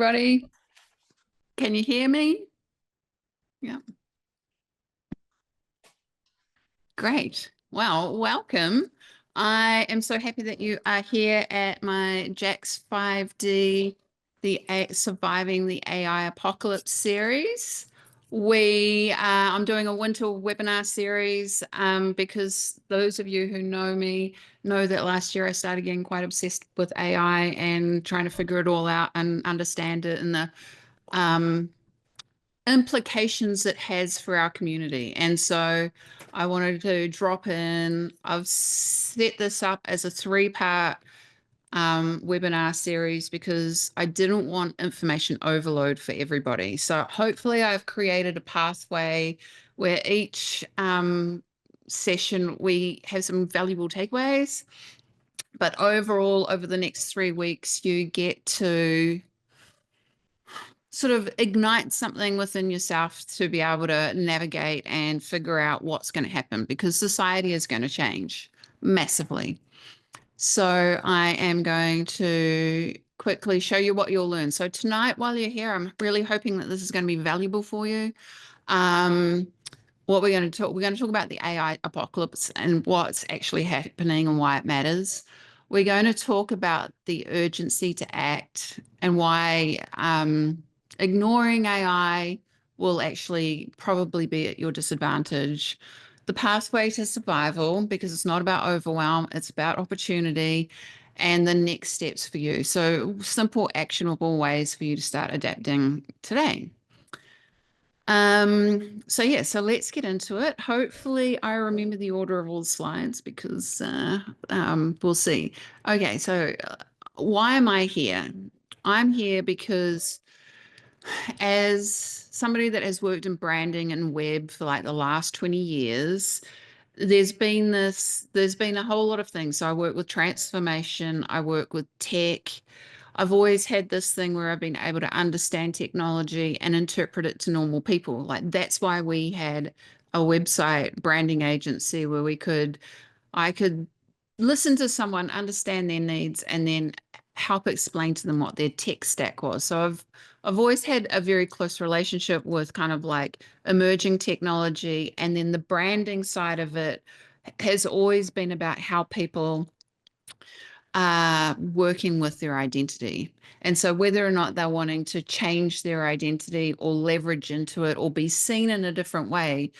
everybody. Can you hear me? Yeah. Great. Well, welcome. I am so happy that you are here at my Jack's 5D, Surviving the AI Apocalypse series. I'm doing a winter webinar series because those of you who know me know that last year I started getting quite obsessed with AI and trying to figure it all out and understand it and the implications it has for our community. And so I wanted to drop in. I've set this up as a 3-part webinar series because I didn't want information overload for everybody. So hopefully I've created a pathway where each session we have some valuable takeaways. But overall, over the next 3 weeks, you get to sort of ignite something within yourself to be able to navigate and figure out what's going to happen, because society is going to change massively. So I am going to quickly show you what you'll learn. So tonight, while you're here, I'm really hoping that this is going to be valuable for you. We're going to talk about the AI apocalypse and what's actually happening and why it matters. We're going to talk about the urgency to act and why ignoring AI will actually probably be at your disadvantage. The pathway to survival, because it's not about overwhelm, it's about opportunity, and the next steps for you. So simple, actionable ways for you to start adapting today. So let's get into it. Hopefully I remember the order of all the slides because we'll see. Okay, so why am I here? I'm here because as somebody that has worked in branding and web for like the last 20 years, there's been a whole lot of things. So I work with transformation, I work with tech. I've always had this thing where I've been able to understand technology and interpret it to normal people. Like that's why we had a website branding agency where I could listen to someone, understand their needs, and then help explain to them what their tech stack was. So I've always had a very close relationship with kind of like emerging technology, and then the branding side of it has always been about how people are working with their identity. And so whether or not they're wanting to change their identity or leverage into it or be seen in a different way,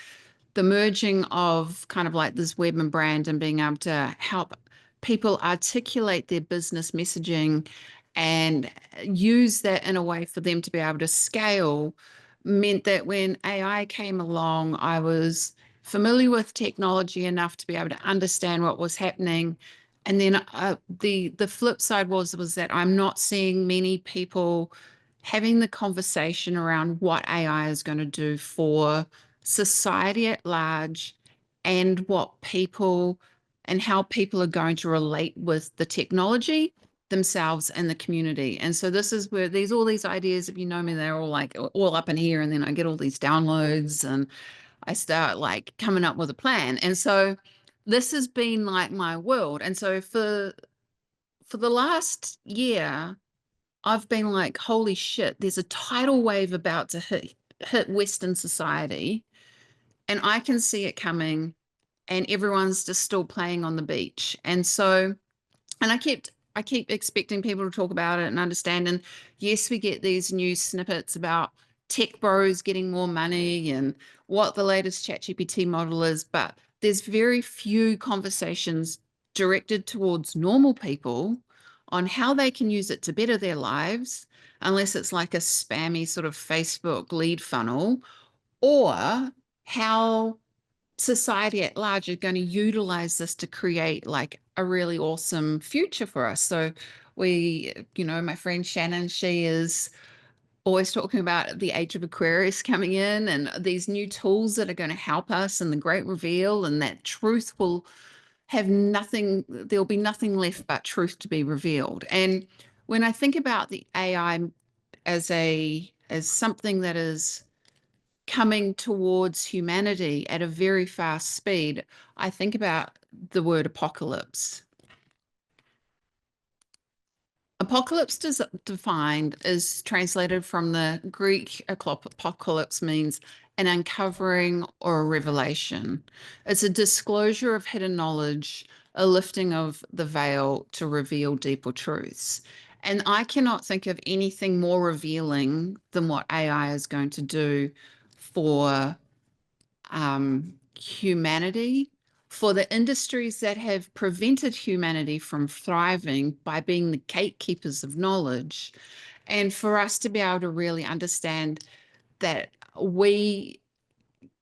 the merging of kind of like this web and brand and being able to help people articulate their business messaging and use that in a way for them to be able to scale meant that when AI came along, I was familiar with technology enough to be able to understand what was happening. And then the flip side was that I'm not seeing many people having the conversation around what AI is going to do for society at large and what people and how people are going to relate with the technology themselves and the community. And so this is where all these ideas, if you know me, they're all like all up in here, and then I get all these downloads and I start like coming up with a plan. And so this has been like my world. And so for the last year, I've been like, holy shit, there's a tidal wave about to hit Western society, and I can see it coming, and everyone's just still playing on the beach. And so, and I keep expecting people to talk about it and understand. And yes, we get these new snippets about tech bros getting more money and what the latest ChatGPT model is, but there's very few conversations directed towards normal people on how they can use it to better their lives, unless it's like a spammy sort of Facebook lead funnel, or how society at large are going to utilize this to create like a really awesome future for us. So my friend Shannon, she is always talking about the age of Aquarius coming in and these new tools that are going to help us and the great reveal, and that truth will have nothing, there'll be nothing left but truth to be revealed. And when I think about the AI as something that is coming towards humanity at a very fast speed, I think about the word apocalypse. Apocalypse defined is translated from the Greek apocalypse means an uncovering or a revelation. It's a disclosure of hidden knowledge, a lifting of the veil to reveal deeper truths. And I cannot think of anything more revealing than what AI is going to do for humanity, for the industries that have prevented humanity from thriving by being the gatekeepers of knowledge, and for us to be able to really understand that we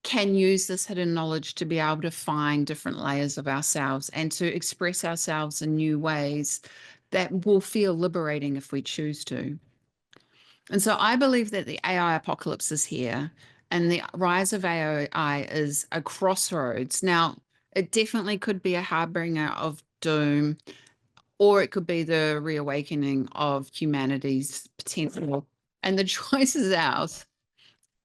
can use this hidden knowledge to be able to find different layers of ourselves and to express ourselves in new ways that will feel liberating if we choose to. And so I believe that the AI apocalypse is here and the rise of AI is a crossroads. Now, it definitely could be a harbinger of doom, or it could be the reawakening of humanity's potential. And the choice is ours.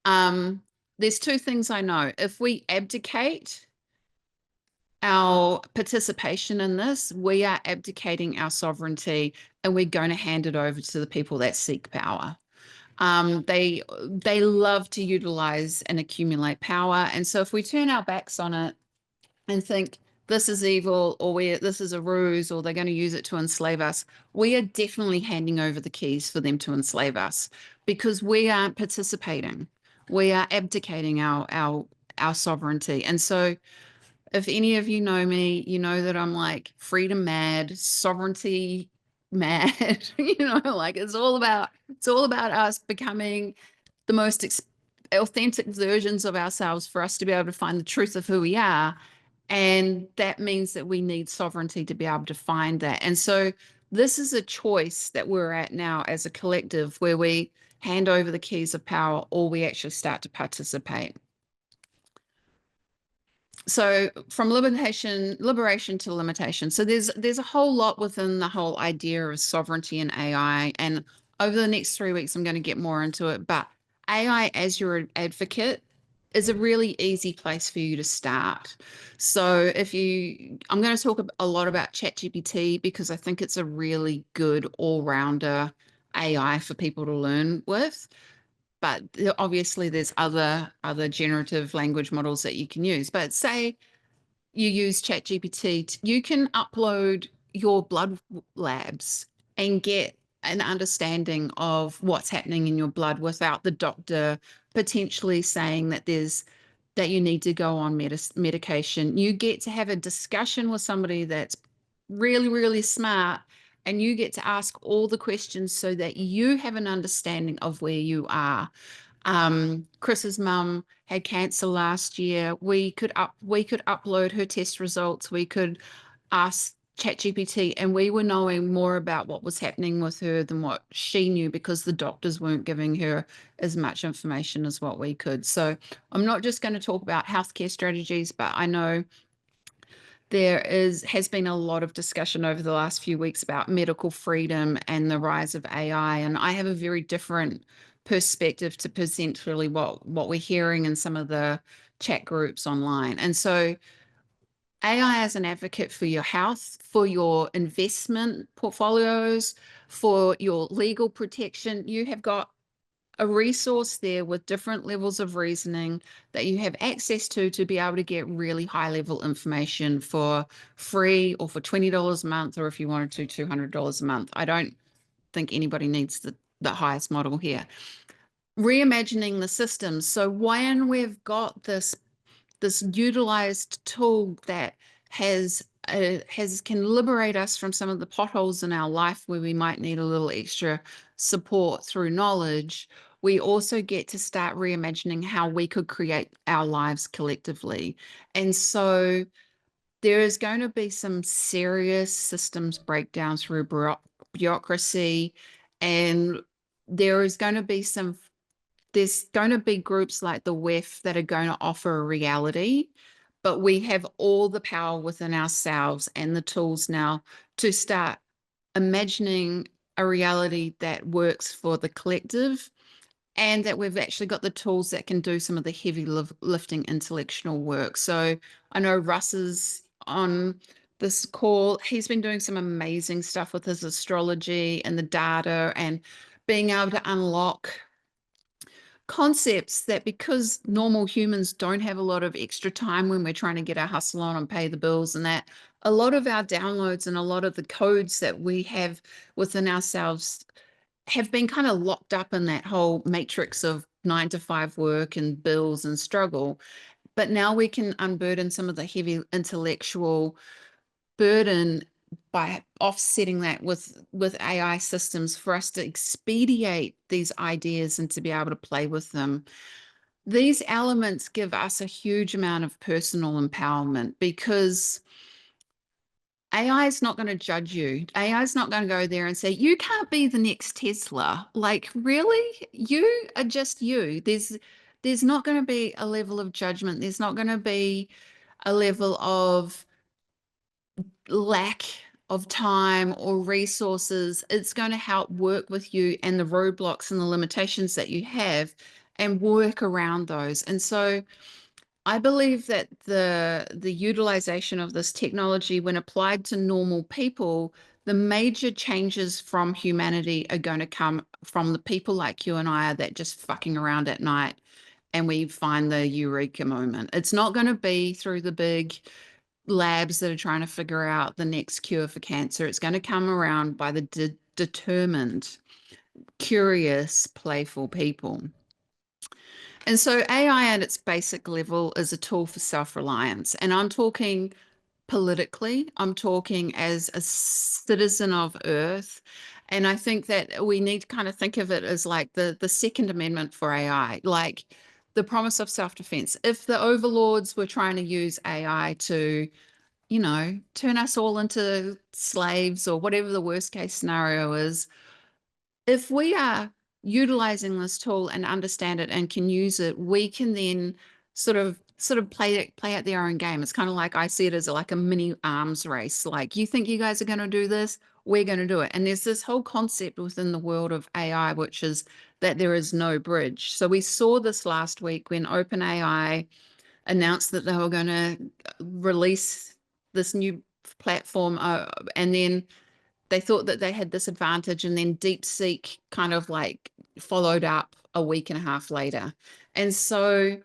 There's two things I know. If we abdicate our participation in this, we are abdicating our sovereignty and we're going to hand it over to the people that seek power. They love to utilize and accumulate power. And so if we turn our backs on it and think this is evil or this is a ruse or they're going to use it to enslave us, we are definitely handing over the keys for them to enslave us because we aren't participating. We are abdicating our sovereignty. And so if any of you know me, you know that I'm like freedom mad, sovereignty mad, like it's all about us becoming the most authentic versions of ourselves for us to be able to find the truth of who we are. And that means that we need sovereignty to be able to find that. And so this is a choice that we're at now as a collective where we hand over the keys of power or we actually start to participate. So from liberation to limitation. So there's a whole lot within the whole idea of sovereignty and AI. And over the next 3 weeks, I'm going to get more into it. But AI as your advocate is a really easy place for you to start. So I'm going to talk a lot about ChatGPT because I think it's a really good all-rounder AI for people to learn with. But obviously there's other generative language models that you can use. But say you use ChatGPT, you can upload your blood labs and get an understanding of what's happening in your blood without the doctor potentially saying that you need to go on medication. You get to have a discussion with somebody that's really, really smart, and you get to ask all the questions so that you have an understanding of where you are. Chris's mum had cancer last year. We could upload her test results. We could ask ChatGPT, and we were knowing more about what was happening with her than what she knew because the doctors weren't giving her as much information as what we could. So I'm not just going to talk about healthcare strategies, but I know has been a lot of discussion over the last few weeks about medical freedom and the rise of AI. And I have a very different perspective to present really what we're hearing in some of the chat groups online. And so AI as an advocate for your health, for your investment portfolios, for your legal protection, you have got a resource there with different levels of reasoning that you have access to be able to get really high level information for free or for $20 a month, or if you wanted to, $200 a month. I don't think anybody needs the highest model here. Reimagining the systems. So when we've got this utilized tool that can liberate us from some of the potholes in our life where we might need a little extra support through knowledge, we also get to start reimagining how we could create our lives collectively. And so there is going to be some serious systems breakdowns through bureaucracy, and there's going to be groups like the WEF that are going to offer a reality, but we have all the power within ourselves and the tools now to start imagining a reality that works for the collective, and that we've actually got the tools that can do some of the heavy lifting intellectual work. So I know Russ is on this call. He's been doing some amazing stuff with his astrology and the data and being able to unlock concepts that, because normal humans don't have a lot of extra time when we're trying to get our hustle on and pay the bills, and that a lot of our downloads and a lot of the codes that we have within ourselves have been kind of locked up in that whole matrix of 9 to 5 work and bills and struggle. But now we can unburden some of the heavy intellectual burden by offsetting that with AI systems for us to expedite these ideas and to be able to play with them. These elements give us a huge amount of personal empowerment, because AI is not going to judge you. AI is not going to go there and say, you can't be the next Tesla. Like, really? You are just you. There's not going to be a level of judgment. There's not going to be a level of lack of time or resources. It's going to help work with you and the roadblocks and the limitations that you have and work around those. And so I believe that the utilization of this technology, when applied to normal people, the major changes from humanity are going to come from the people like you and I are that just fucking around at night and we find the eureka moment. It's not going to be through the big labs that are trying to figure out the next cure for cancer. It's going to come around by the determined, curious, playful people. And so AI at its basic level is a tool for self-reliance. And I'm talking politically, I'm talking as a citizen of Earth. And I think that we need to kind of think of it as like the Second Amendment for AI, like the promise of self-defense. If the overlords were trying to use AI to, turn us all into slaves or whatever the worst case scenario is, if we are utilizing this tool and understand it and can use it, we can then sort of play out their own game. It's kind of like, I see it as like a mini arms race. Like, you think you guys are going to do this, we're going to do it. And there's this whole concept within the world of AI, which is that there is no bridge. So we saw this last week when OpenAI announced that they were going to release this new platform, and then they thought that they had this advantage, and then DeepSeek kind of like followed up a week and a half later. And so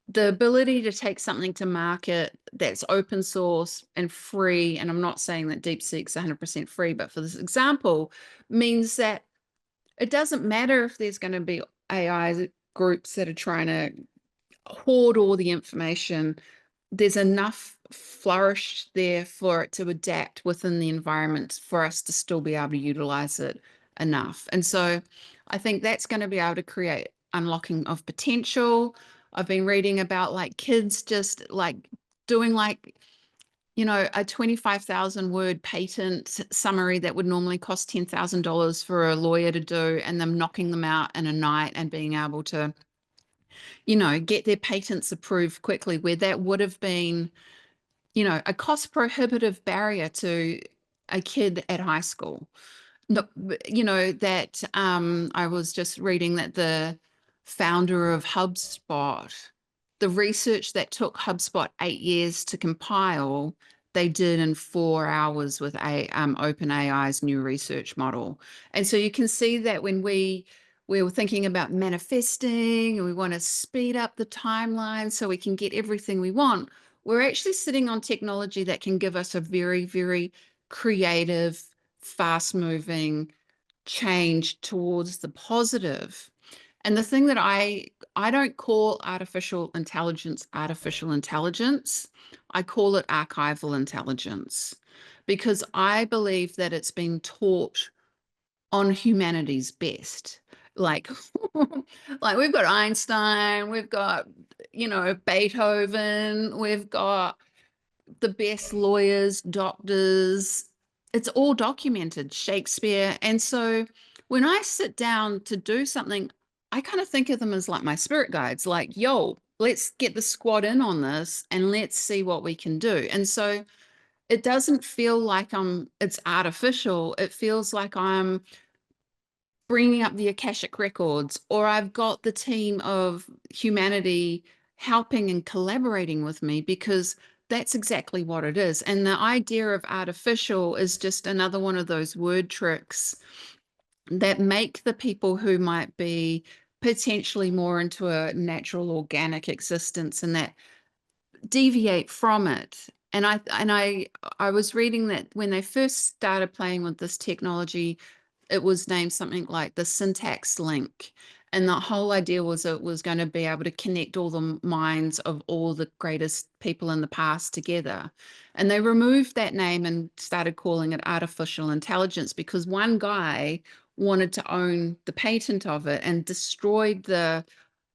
the ability to take something to market that's open source and free, and I'm not saying that DeepSeek's 100% free, but for this example, means that it doesn't matter if there's going to be AI groups that are trying to hoard all the information. There's enough flourish there for it to adapt within the environment for us to still be able to utilize it enough. And so I think that's going to be able to create unlocking of potential. I've been reading about like kids just like doing like, a 25,000 word patent summary that would normally cost $10,000 for a lawyer to do, and them knocking them out in a night and being able to, get their patents approved quickly, where that would have been, a cost prohibitive barrier to a kid at high school. No, that I was just reading that the founder of HubSpot, the research that took HubSpot 8 years to compile, they did in 4 hours with OpenAI's new research model. And so you can see that when we were thinking about manifesting and we want to speed up the timeline so we can get everything we want, we're actually sitting on technology that can give us a very, very creative, fast-moving change towards the positive. And the thing that I don't call artificial intelligence, I call it archival intelligence, because I believe that it's been taught on humanity's best. Like, like we've got Einstein, we've got, Beethoven, we've got the best lawyers, doctors. It's all documented, Shakespeare. And so when I sit down to do something, I kind of think of them as like my spirit guides, like, yo, let's get the squad in on this and let's see what we can do. And so it doesn't feel like it's artificial. It feels like I'm bringing up the Akashic records, or I've got the team of humanity helping and collaborating with me, because that's exactly what it is. And the idea of artificial is just another one of those word tricks that make the people who might be potentially more into a natural organic existence and that deviate from it. And I was reading that when they first started playing with this technology, it was named something like the syntax link. And the whole idea was it was going to be able to connect all the minds of all the greatest people in the past together. And they removed that name and started calling it artificial intelligence because one guy wanted to own the patent of it and destroyed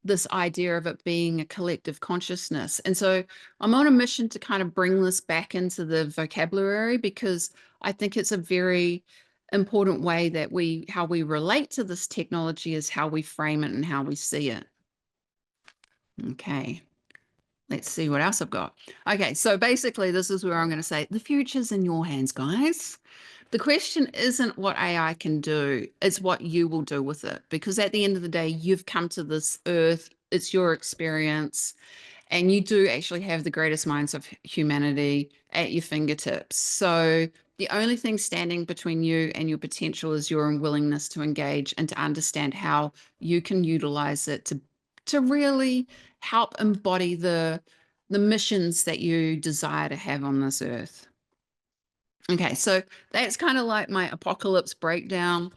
this idea of it being a collective consciousness. And so I'm on a mission to kind of bring this back into the vocabulary because I think it's a very important way that how we relate to this technology is how we frame it and how we see it. Okay. Let's see what else I've got. Okay, so basically this is where I'm going to say the future's in your hands, guys. The question isn't what AI can do, it's what you will do with it. Because at the end of the day, you've come to this earth, it's your experience, and you do actually have the greatest minds of humanity at your fingertips. So the only thing standing between you and your potential is your unwillingness to engage and to understand how you can utilize it to really help embody the missions that you desire to have on this earth. Okay, so that's kind of like my apocalypse breakdown.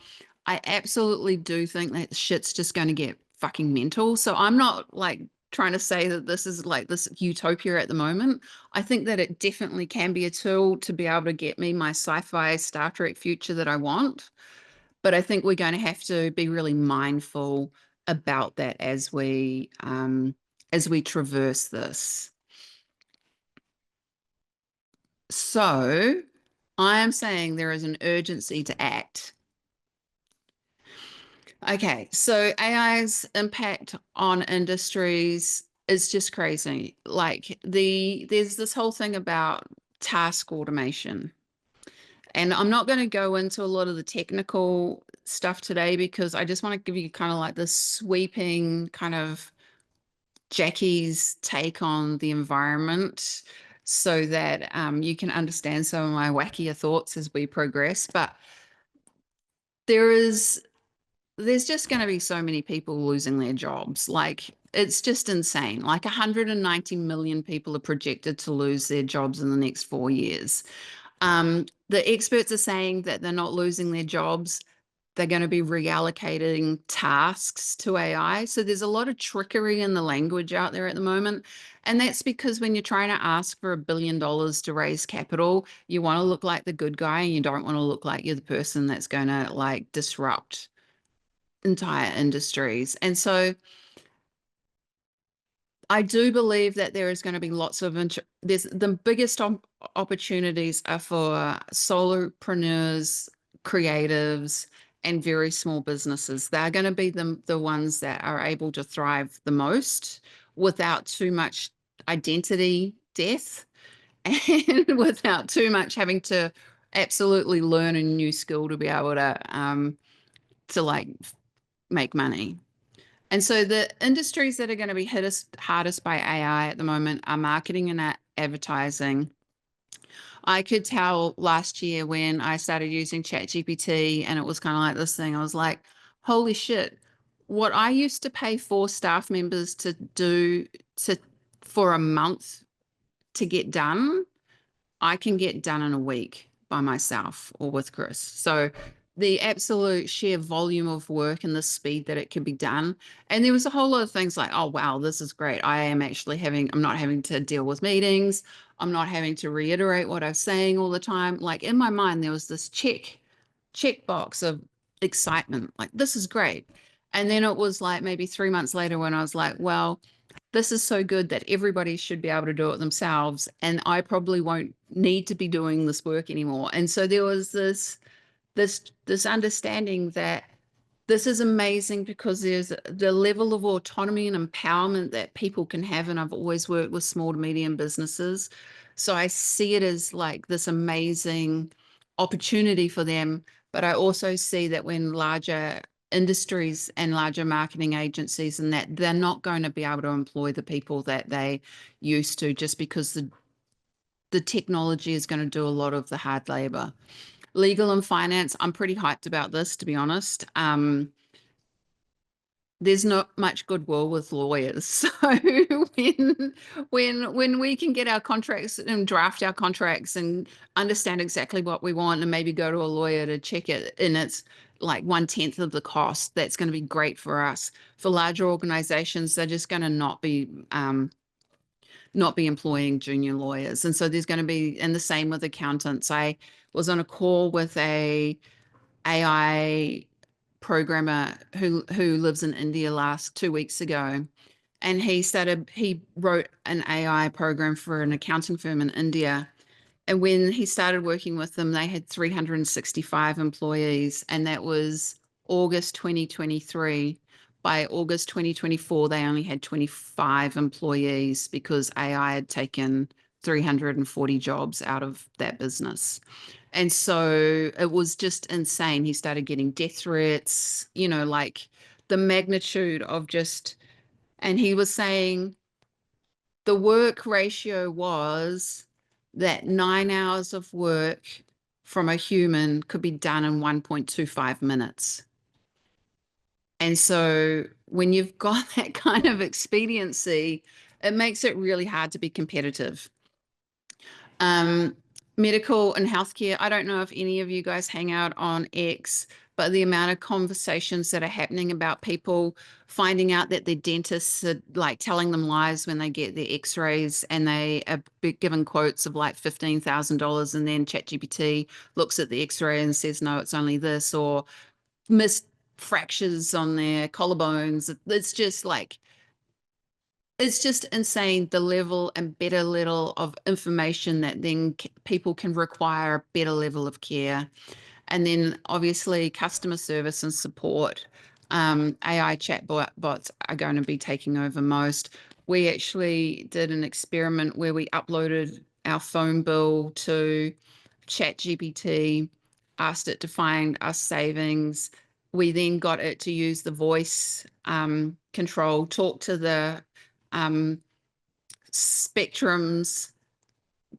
I absolutely do think that shit's just going to get fucking mental. So I'm not like trying to say that this is like this utopia at the moment. I think that it definitely can be a tool to be able to get me my sci-fi Star Trek future that I want. But I think we're going to have to be really mindful about that as we traverse this. So I am saying there is an urgency to act. Okay, so AI's impact on industries is just crazy. Like there's this whole thing about task automation. And I'm not going to go into a lot of the technical stuff today because I just want to give you kind of like this sweeping kind of Jackie's take on the environment so that you can understand some of my wackier thoughts as we progress. But there's just going to be so many people losing their jobs. Like it's just insane. Like 190 million people are projected to lose their jobs in the next 4 years. The experts are saying that they're not losing their jobs. They're going to be reallocating tasks to AI. So there's a lot of trickery in the language out there at the moment. And that's because when you're trying to ask for $1 billion to raise capital, you want to look like the good guy and you don't want to look like you're the person that's going to like disrupt entire industries. And so I do believe that there is going to be lots of there's the biggest opportunities are for solopreneurs, creatives, and very small businesses. They're going to be the ones that are able to thrive the most without too much identity death and without too much having to absolutely learn a new skill to be able to like make money. And so the industries that are going to be hit hardest by AI at the moment are marketing and advertising. I could tell last year when I started using ChatGPT and it was kind of like this thing, I was like, holy shit, what I used to pay 4 staff members to do for a month to get done, I can get done in a week by myself or with Chris. So the absolute sheer volume of work and the speed that it can be done. And there was a whole lot of things like, oh, wow, this is great. I'm not having to deal with meetings. I'm not having to reiterate what I'm saying all the time. Like in my mind, there was this check box of excitement. Like, this is great. And then it was like maybe 3 months later when I was like, well, this is so good that everybody should be able to do it themselves. And I probably won't need to be doing this work anymore. And so there was this understanding that this is amazing because there's the level of autonomy and empowerment that people can have. And I've always worked with small to medium businesses. So I see it as like this amazing opportunity for them. But I also see that when larger industries and larger marketing agencies and that they're not going to be able to employ the people that they used to just because the technology is going to do a lot of the hard labor. Legal and finance, I'm pretty hyped about this, to be honest. There's not much goodwill with lawyers. So when we can get our contracts and draft our contracts and understand exactly what we want and maybe go to a lawyer to check it and it's like 1/10 of the cost, that's going to be great for us. For larger organizations, they're just going to not be employing junior lawyers. And so there's going to be, and the same with accountants. I was on a call with a AI programmer who lives in India last 2 weeks ago. And he wrote an AI program for an accounting firm in India. And when he started working with them, they had 365 employees, and that was August 2023. By August 2024, they only had 25 employees because AI had taken 340 jobs out of that business. And so it was just insane. He started getting death threats, like the magnitude of just, and he was saying the work ratio was that 9 hours of work from a human could be done in 1.25 minutes. And so when you've got that kind of expediency, it makes it really hard to be competitive. Medical and healthcare, I don't know if any of you guys hang out on X, but the amount of conversations that are happening about people finding out that their dentists are like telling them lies when they get their x-rays and they are given quotes of like $15,000 and then ChatGPT looks at the x-ray and says, no, it's only this, or missed fractures on their collarbones. It's just insane, the level and better level of information that then people can require a better level of care. And then obviously customer service and support. AI chatbots are going to be taking over most. We actually did an experiment where we uploaded our phone bill to ChatGPT, asked it to find us savings. We then got it to use the voice control, talk to the Spectrum's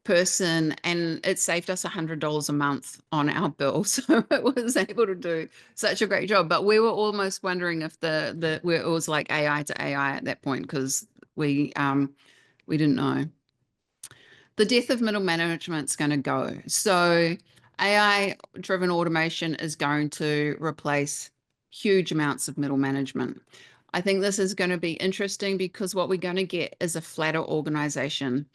person, and it saved us $100 a month on our bill. So it was able to do such a great job. But we were almost wondering if it was like AI to AI at that point, because we didn't know. The death of middle management is going to go. So AI-driven automation is going to replace huge amounts of middle management. I think this is going to be interesting because what we're going to get is a flatter organization.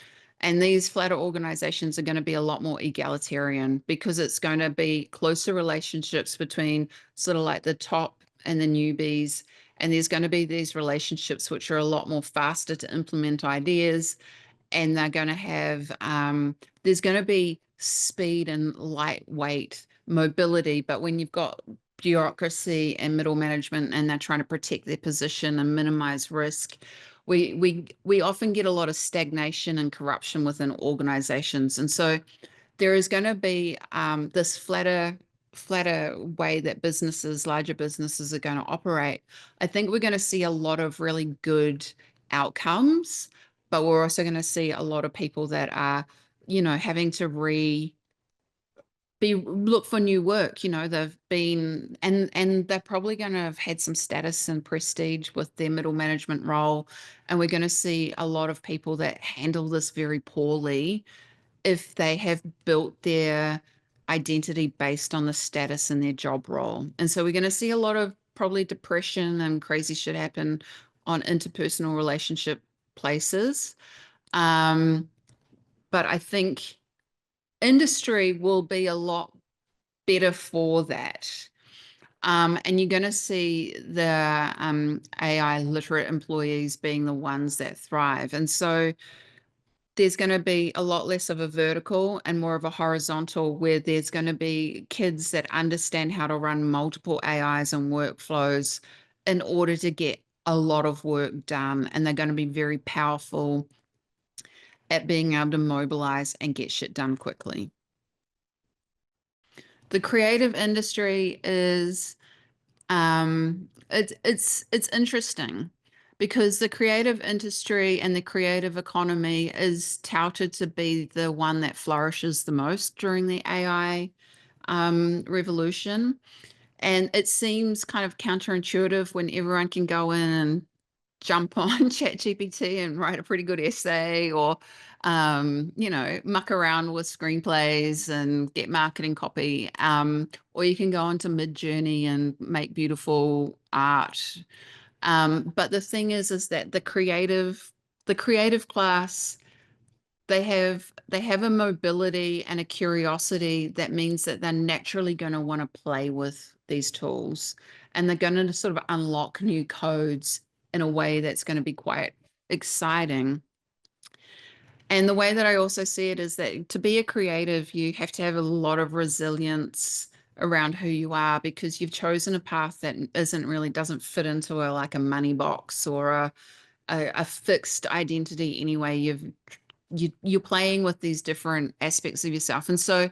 And these flatter organizations are going to be a lot more egalitarian because it's going to be closer relationships between sort of like the top and the newbies. And there's going to be these relationships which are a lot more faster to implement ideas. And they're going to have, there's going to be speed and lightweight mobility. But when you've got bureaucracy and middle management and they're trying to protect their position and minimize risk, we often get a lot of stagnation and corruption within organizations. And so there is going to be this flatter way that larger businesses are going to operate. I think we're going to see a lot of really good outcomes, but we're also going to see a lot of people that are, having to look for new work. They've been, and they're probably going to have had some status and prestige with their middle management role. And we're going to see a lot of people that handle this very poorly if they have built their identity based on the status in their job role. And so we're going to see a lot of probably depression and crazy shit happen on interpersonal relationship places. But I think industry will be a lot better for that. And you're going to see the AI literate employees being the ones that thrive. And so there's going to be a lot less of a vertical and more of a horizontal, where there's going to be kids that understand how to run multiple AIs and workflows in order to get a lot of work done. And they're going to be very powerful at being able to mobilize and get shit done quickly. The creative industry is, it's interesting because the creative industry and the creative economy is touted to be the one that flourishes the most during the AI revolution. And it seems kind of counterintuitive when everyone can go in and jump on ChatGPT and write a pretty good essay, or muck around with screenplays and get marketing copy, or you can go onto Midjourney and make beautiful art. But the thing is that the creative class, they have a mobility and a curiosity that means that they're naturally going to want to play with these tools, and they're going to sort of unlock new codes in a way that's going to be quite exciting. And the way that I also see it is that to be a creative, you have to have a lot of resilience around who you are, because you've chosen a path that doesn't fit into a money box or a fixed identity anyway. You're playing with these different aspects of yourself. And so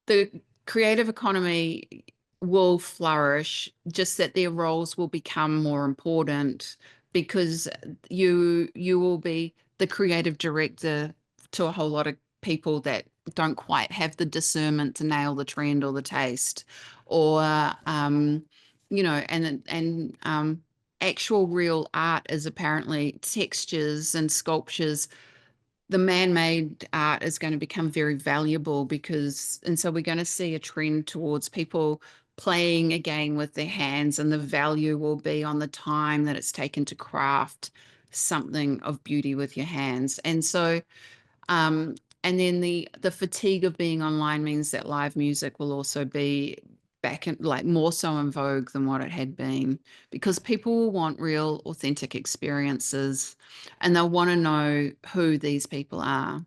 the creative economy will flourish, just that their roles will become more important, because you will be the creative director to a whole lot of people that don't quite have the discernment to nail the trend or the taste, or actual real art is apparently textures and sculptures. The man-made art is going to become very valuable, and so we're going to see a trend towards people playing again with their hands, and the value will be on the time that it's taken to craft something of beauty with your hands. And so um, and then the fatigue of being online means that live music will also be back in, like, more so in vogue than what it had been, because people will want real, authentic experiences, and they'll want to know who these people are.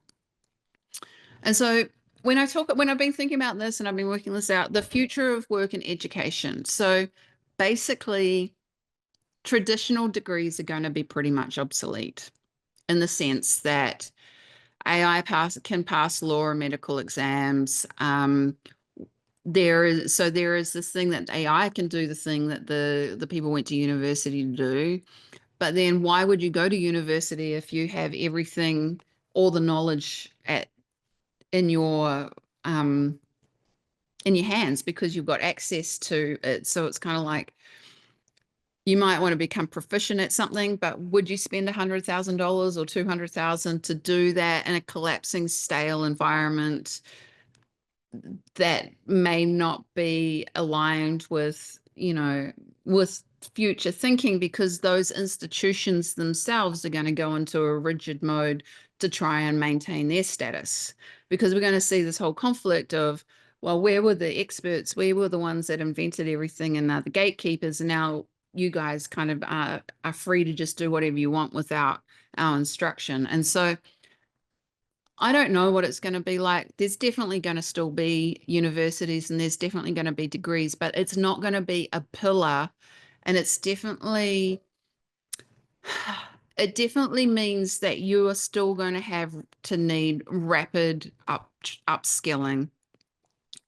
And so when I've been thinking about this and I've been working this out, the future of work and education. So basically, traditional degrees are going to be pretty much obsolete, in the sense that AI can pass law or medical exams. There is this thing that AI can do, the thing that the people went to university to do. But then why would you go to university if you have everything, all the knowledge in your um, in your hands, because you've got access to it? So it's kind of like, you might want to become proficient at something, but would you spend $100,000 or $200,000 to do that in a collapsing, stale environment that may not be aligned with, with future thinking, because those institutions themselves are going to go into a rigid mode to try and maintain their status? Because we're going to see this whole conflict of, well, where were the experts? Where were the ones that invented everything and are the gatekeepers? And now you guys kind of are free to just do whatever you want without our instruction. And so I don't know what it's going to be like. There's definitely going to still be universities, and there's definitely going to be degrees, but it's not going to be a pillar. And it definitely means that you are still going to have to need rapid upskilling,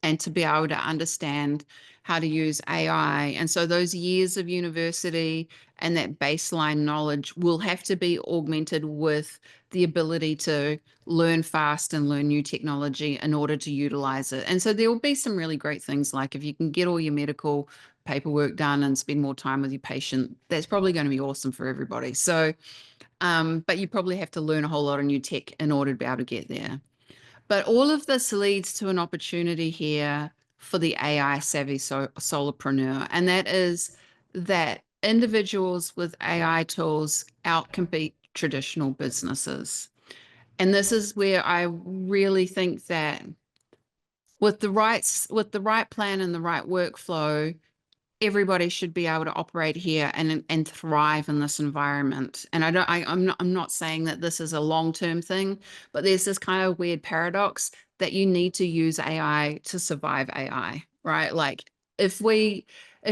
and to be able to understand how to use AI. And so those years of university and that baseline knowledge will have to be augmented with the ability to learn fast and learn new technology in order to utilize it. And so there will be some really great things, like if you can get all your medical paperwork done and spend more time with your patient, that's probably going to be awesome for everybody. So, but you probably have to learn a whole lot of new tech in order to be able to get there. But all of this leads to an opportunity here for the AI savvy solopreneur, and that is that individuals with AI tools outcompete traditional businesses. And this is where I really think that with the right plan and the right workflow, everybody should be able to operate here and thrive in this environment. And I'm not saying that this is a long-term thing, but there's this kind of weird paradox that you need to use AI to survive AI, right? Like, if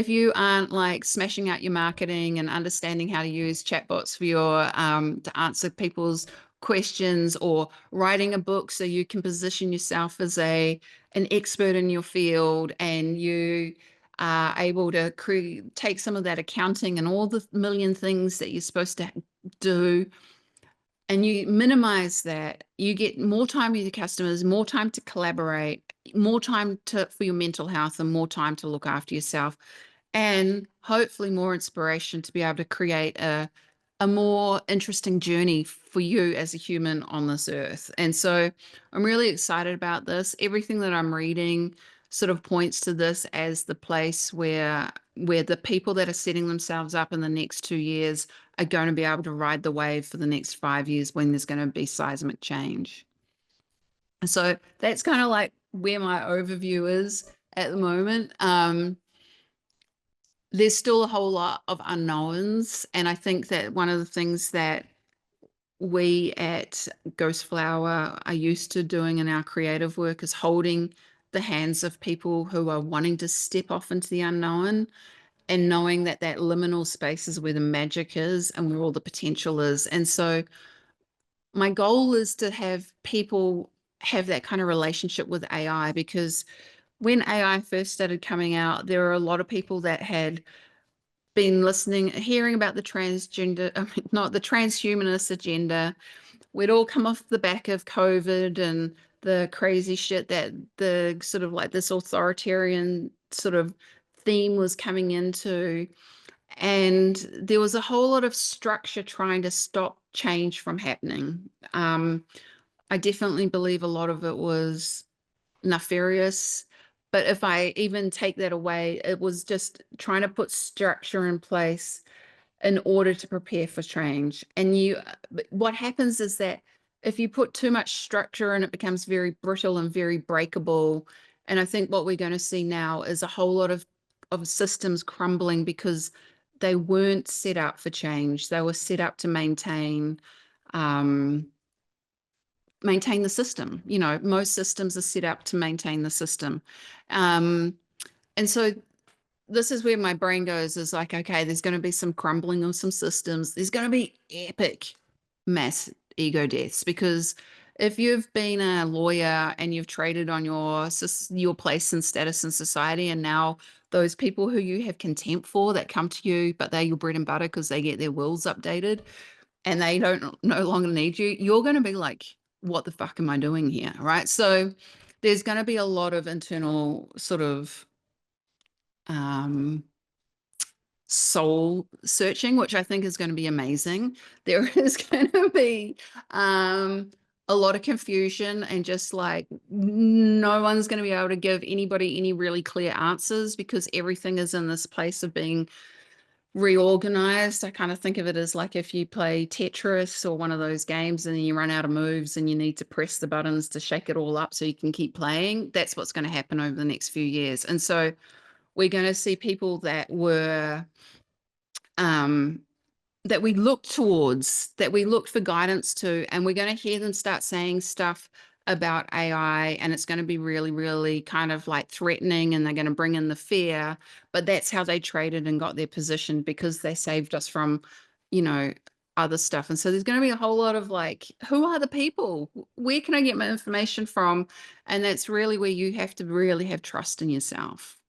you aren't like smashing out your marketing and understanding how to use chatbots for your to answer people's questions, or writing a book so you can position yourself as an expert in your field, and you are able to take some of that accounting and all the million things that you're supposed to do, and you minimize that, you get more time with your customers, more time to collaborate, more time for your mental health, and more time to look after yourself, and hopefully more inspiration to be able to create a more interesting journey for you as a human on this earth. And so I'm really excited about this. Everything that I'm reading sort of points to this as the place where the people that are setting themselves up in the next 2 years are going to be able to ride the wave for the next 5 years when there's going to be seismic change. So that's kind of like where my overview is at the moment. There's still a whole lot of unknowns. And I think that one of the things that we at Ghost Flower are used to doing in our creative work is holding the hands of people who are wanting to step off into the unknown, and knowing that that liminal space is where the magic is and where all the potential is. And so my goal is to have people have that kind of relationship with AI, because when AI first started coming out, there were a lot of people that had been hearing about the transgender, not the transhumanist agenda. We'd all come off the back of COVID and the crazy shit that the sort of like this authoritarian sort of theme was coming into. And there was a whole lot of structure trying to stop change from happening. I definitely believe a lot of it was nefarious. But if I even take that away, it was just trying to put structure in place in order to prepare for change. And what happens is that if you put too much structure in, it becomes very brittle and very breakable. And I think what we're going to see now is a whole lot of systems crumbling because they weren't set up for change. They were set up to um, maintain the system. You know, most systems are set up to maintain the system. And so this is where my brain goes, is like, okay, there's going to be some crumbling of some systems. There's going to be epic mass ego deaths, because if you've been a lawyer and you've traded on your place and status in society, and now those people who you have contempt for that come to you, but they're your bread and butter because they get their wills updated and they don't no longer need you, you're going to be like, what the fuck am I doing here? Right. So there's going to be a lot of internal sort of soul searching, which I think is going to be amazing. There is going to be a lot of confusion, and just like no one's going to be able to give anybody any really clear answers, because everything is in this place of being reorganized. I kind of think of it as like if you play Tetris or one of those games and you run out of moves and you need to press the buttons to shake it all up so you can keep playing. That's what's going to happen over the next few years. And so we're going to see people that were that we looked towards, that we looked for guidance to, and we're going to hear them start saying stuff about AI, and it's going to be really, really kind of like threatening, and they're going to bring in the fear. But that's how they traded and got their position, because they saved us from, you know, other stuff. And so there's going to be a whole lot of like, who are the people? Where can I get my information from? And that's really where you have to really have trust in yourself.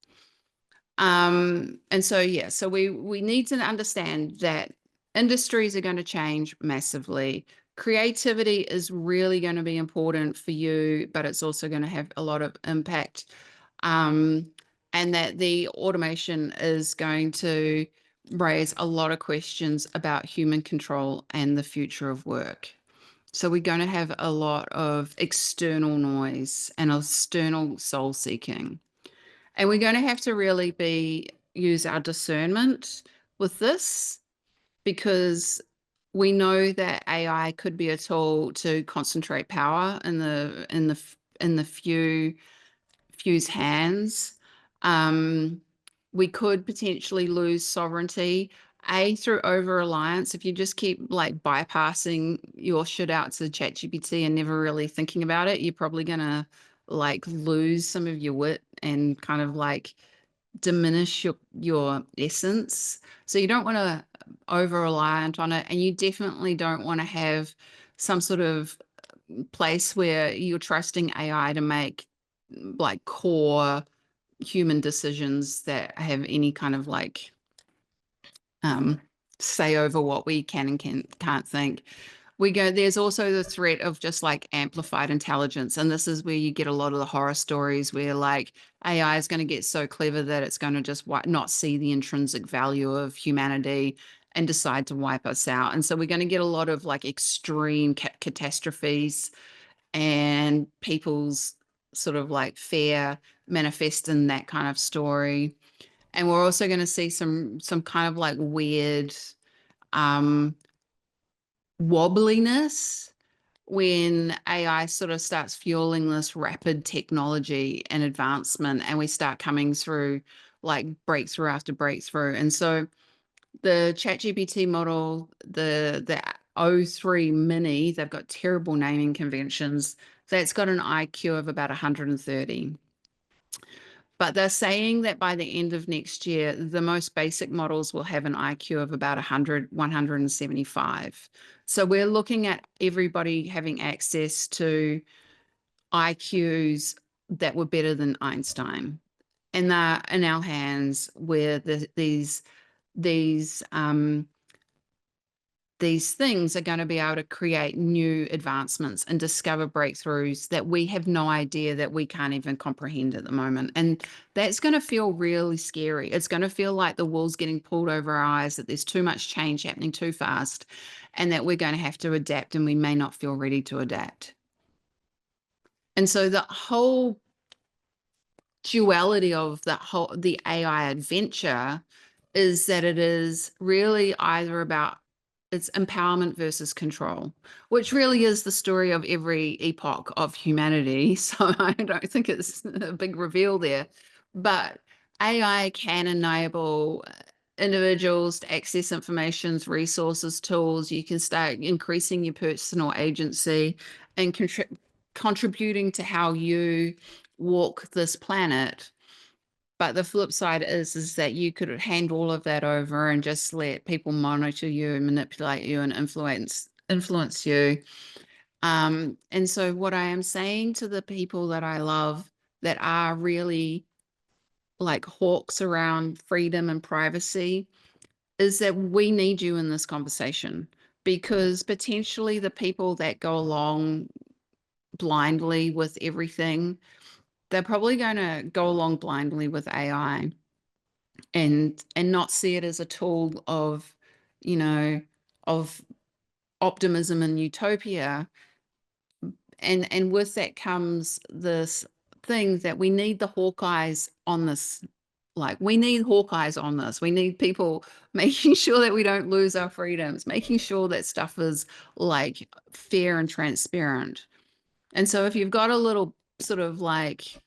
And so, yeah, so we need to understand that industries are going to change massively. Creativity is really going to be important for you, but it's also going to have a lot of impact. And that the automation is going to raise a lot of questions about human control and the future of work. So we're going to have a lot of external noise and external soul seeking. And we're going to have to really use our discernment with this, because we know that AI could be a tool to concentrate power in the few's hands. We could potentially lose sovereignty, through over reliance. If you just keep like bypassing your shit out to ChatGPT and never really thinking about it, you're probably gonna like lose some of your wit and kind of like diminish your essence. So you don't want to over reliant on it, and you definitely don't want to have some sort of place where you're trusting AI to make like core human decisions that have any kind of like say over what we can and can't think. There's also the threat of just like amplified intelligence. And this is where you get a lot of the horror stories where like AI is going to get so clever that it's going to just not see the intrinsic value of humanity and decide to wipe us out. And so we're going to get a lot of like extreme catastrophes and people's sort of like fear manifest in that kind of story. And we're also going to see some kind of like weird um wobbliness when AI sort of starts fueling this rapid technology and advancement, and we start coming through like breakthrough after breakthrough. And so the ChatGPT model, the O3 Mini, they've got terrible naming conventions. That's got an IQ of about 130. But they're saying that by the end of next year, the most basic models will have an IQ of about 100, 175. So we're looking at everybody having access to IQs that were better than Einstein. And they're in our hands where these things are going to be able to create new advancements and discover breakthroughs that we have no idea, that we can't even comprehend at the moment. And that's going to feel really scary. It's going to feel like the wool's getting pulled over our eyes, that there's too much change happening too fast, and that we're going to have to adapt, and we may not feel ready to adapt. And so the whole duality of the AI adventure is that it is really either about it's empowerment versus control, which really is the story of every epoch of humanity. So I don't think it's a big reveal there. But AI can enable individuals to access information, resources, tools. You can start increasing your personal agency and contributing to how you walk this planet. But the flip side is that you could hand all of that over and just let people monitor you and manipulate you and influence you. And so what I am saying to the people that I love that are really like hawks around freedom and privacy is that we need you in this conversation, because potentially the people that go along blindly with everything, they're probably going to go along blindly with AI and not see it as a tool of, you know, of optimism and utopia. And with that comes this thing that we need the Hawkeyes on this. Like, we need Hawkeyes on this. We need people making sure that we don't lose our freedoms, making sure that stuff is like fair and transparent. And so if you've got a little sort of like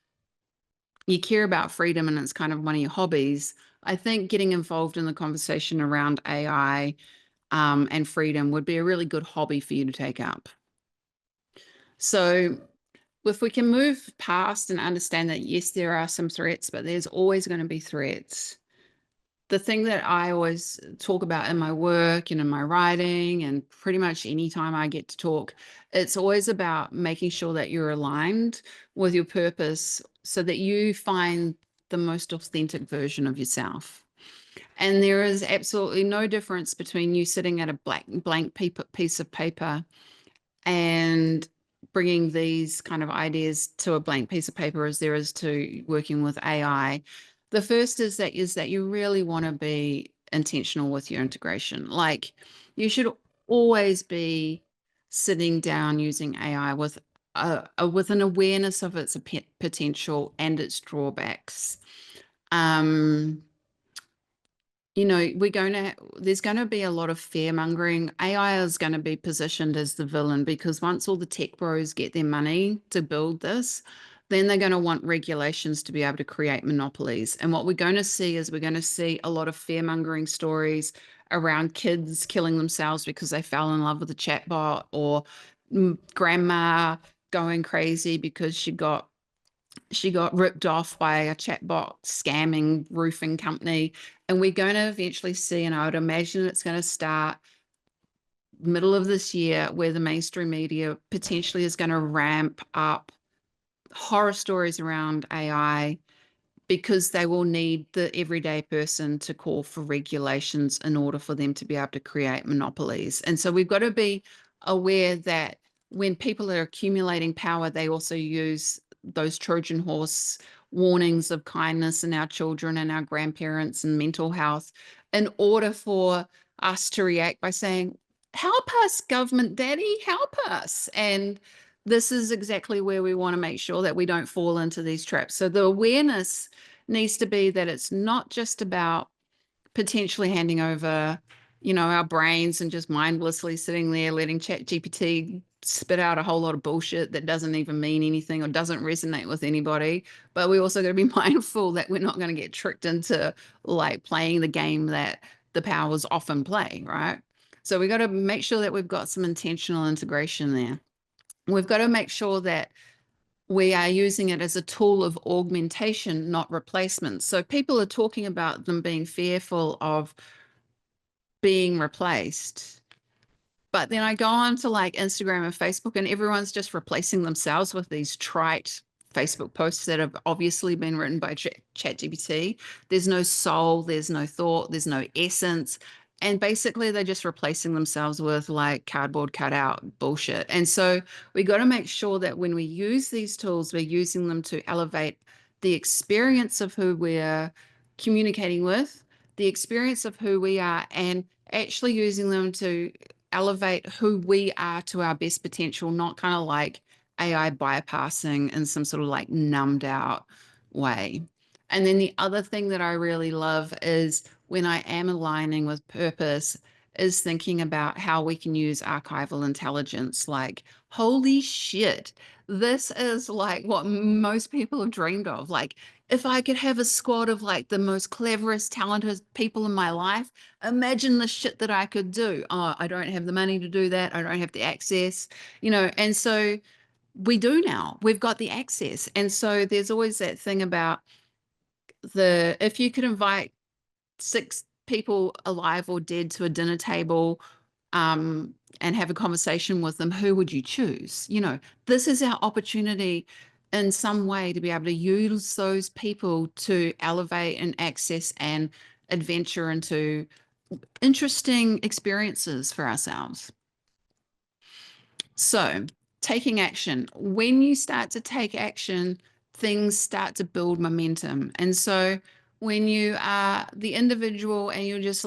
you care about freedom and it's kind of one of your hobbies, I think getting involved in the conversation around AI and freedom would be a really good hobby for you to take up. So if we can move past and understand that, yes, there are some threats, but there's always going to be threats. The thing that I always talk about in my work and in my writing and pretty much anytime I get to talk, it's always about making sure that you're aligned with your purpose so that you find the most authentic version of yourself. And there is absolutely no difference between you sitting at a blank piece of paper and bringing these kind of ideas to a blank piece of paper as there is to working with AI. The first is that you really want to be intentional with your integration. Like, you should always be sitting down using AI with an awareness of its potential and its drawbacks. You know, there's going to be a lot of fear mongering. AI is going to be positioned as the villain, because once all the tech bros get their money to build this, then they're going to want regulations to be able to create monopolies. And what we're going to see is we're going to see a lot of fear mongering stories around kids killing themselves because they fell in love with a chatbot, or grandma going crazy because she got ripped off by a chatbot scamming roofing company. And we're going to eventually see, and I would imagine it's going to start middle of this year, where the mainstream media potentially is going to ramp up horror stories around AI because they will need the everyday person to call for regulations in order for them to be able to create monopolies. And so we've got to be aware that when people are accumulating power, they also use those Trojan horse warnings of kindness in our children and our grandparents and mental health in order for us to react by saying, help us, government daddy, help us. And this is exactly where we want to make sure that we don't fall into these traps. So the awareness needs to be that it's not just about potentially handing over, our brains and just mindlessly sitting there letting ChatGPT spit out a whole lot of bullshit that doesn't even mean anything or doesn't resonate with anybody. But we also got to be mindful that we're not going to get tricked into like playing the game that the powers often play, right? So we got to make sure that we've got some intentional integration there. We've got to make sure that we are using it as a tool of augmentation, not replacement. So people are talking about them being fearful of being replaced. But then I go on to like Instagram and Facebook, and everyone's just replacing themselves with these trite Facebook posts that have obviously been written by ChatGPT. There's no soul, there's no thought, there's no essence. And basically, they're just replacing themselves with like cardboard cutout bullshit. And so we got to make sure that when we use these tools, we're using them to elevate the experience of who we're communicating with, the experience of who we are, and actually using them to elevate who we are to our best potential, not kind of like AI bypassing in some sort of like numbed out way. And then the other thing that I really love is when I am aligning with purpose is thinking about how we can use archival intelligence. Like, holy shit, this is like what most people have dreamed of. Like, if I could have a squad of like the most cleverest, talented people in my life, imagine the shit that I could do. Oh, I don't have the money to do that. I don't have the access, and so we do now. We've got the access. And so there's always that thing about if you could invite 6 people alive or dead to a dinner table, and have a conversation with them, who would you choose? This is our opportunity in some way to be able to use those people to elevate and access and adventure into interesting experiences for ourselves. So, taking action. When you start to take action, things start to build momentum. And so, when you are the individual and you're just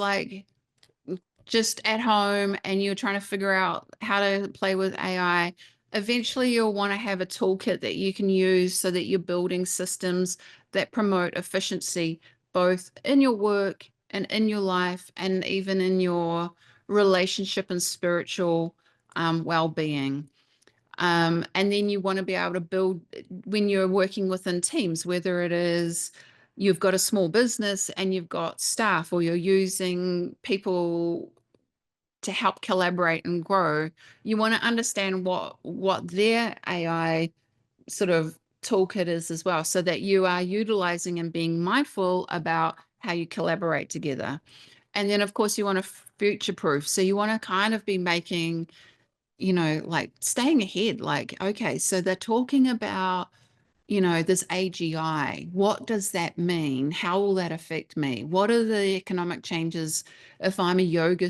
at home and you're trying to figure out how to play with AI, eventually you'll want to have a toolkit that you can use so that you're building systems that promote efficiency, both in your work and in your life, and even in your relationship and spiritual well-being. And then you want to be able to build when you're working within teams, whether it is you've got a small business and you've got staff, or you're using people to help collaborate and grow. You want to understand what their AI sort of toolkit is as well, so that you are utilizing and being mindful about how you collaborate together. And then, of course, you want to future proof. So you want to kind of be making, like staying ahead. Like, okay, so they're talking about this AGI. What does that mean? How will that affect me? What are the economic changes if I'm a yoga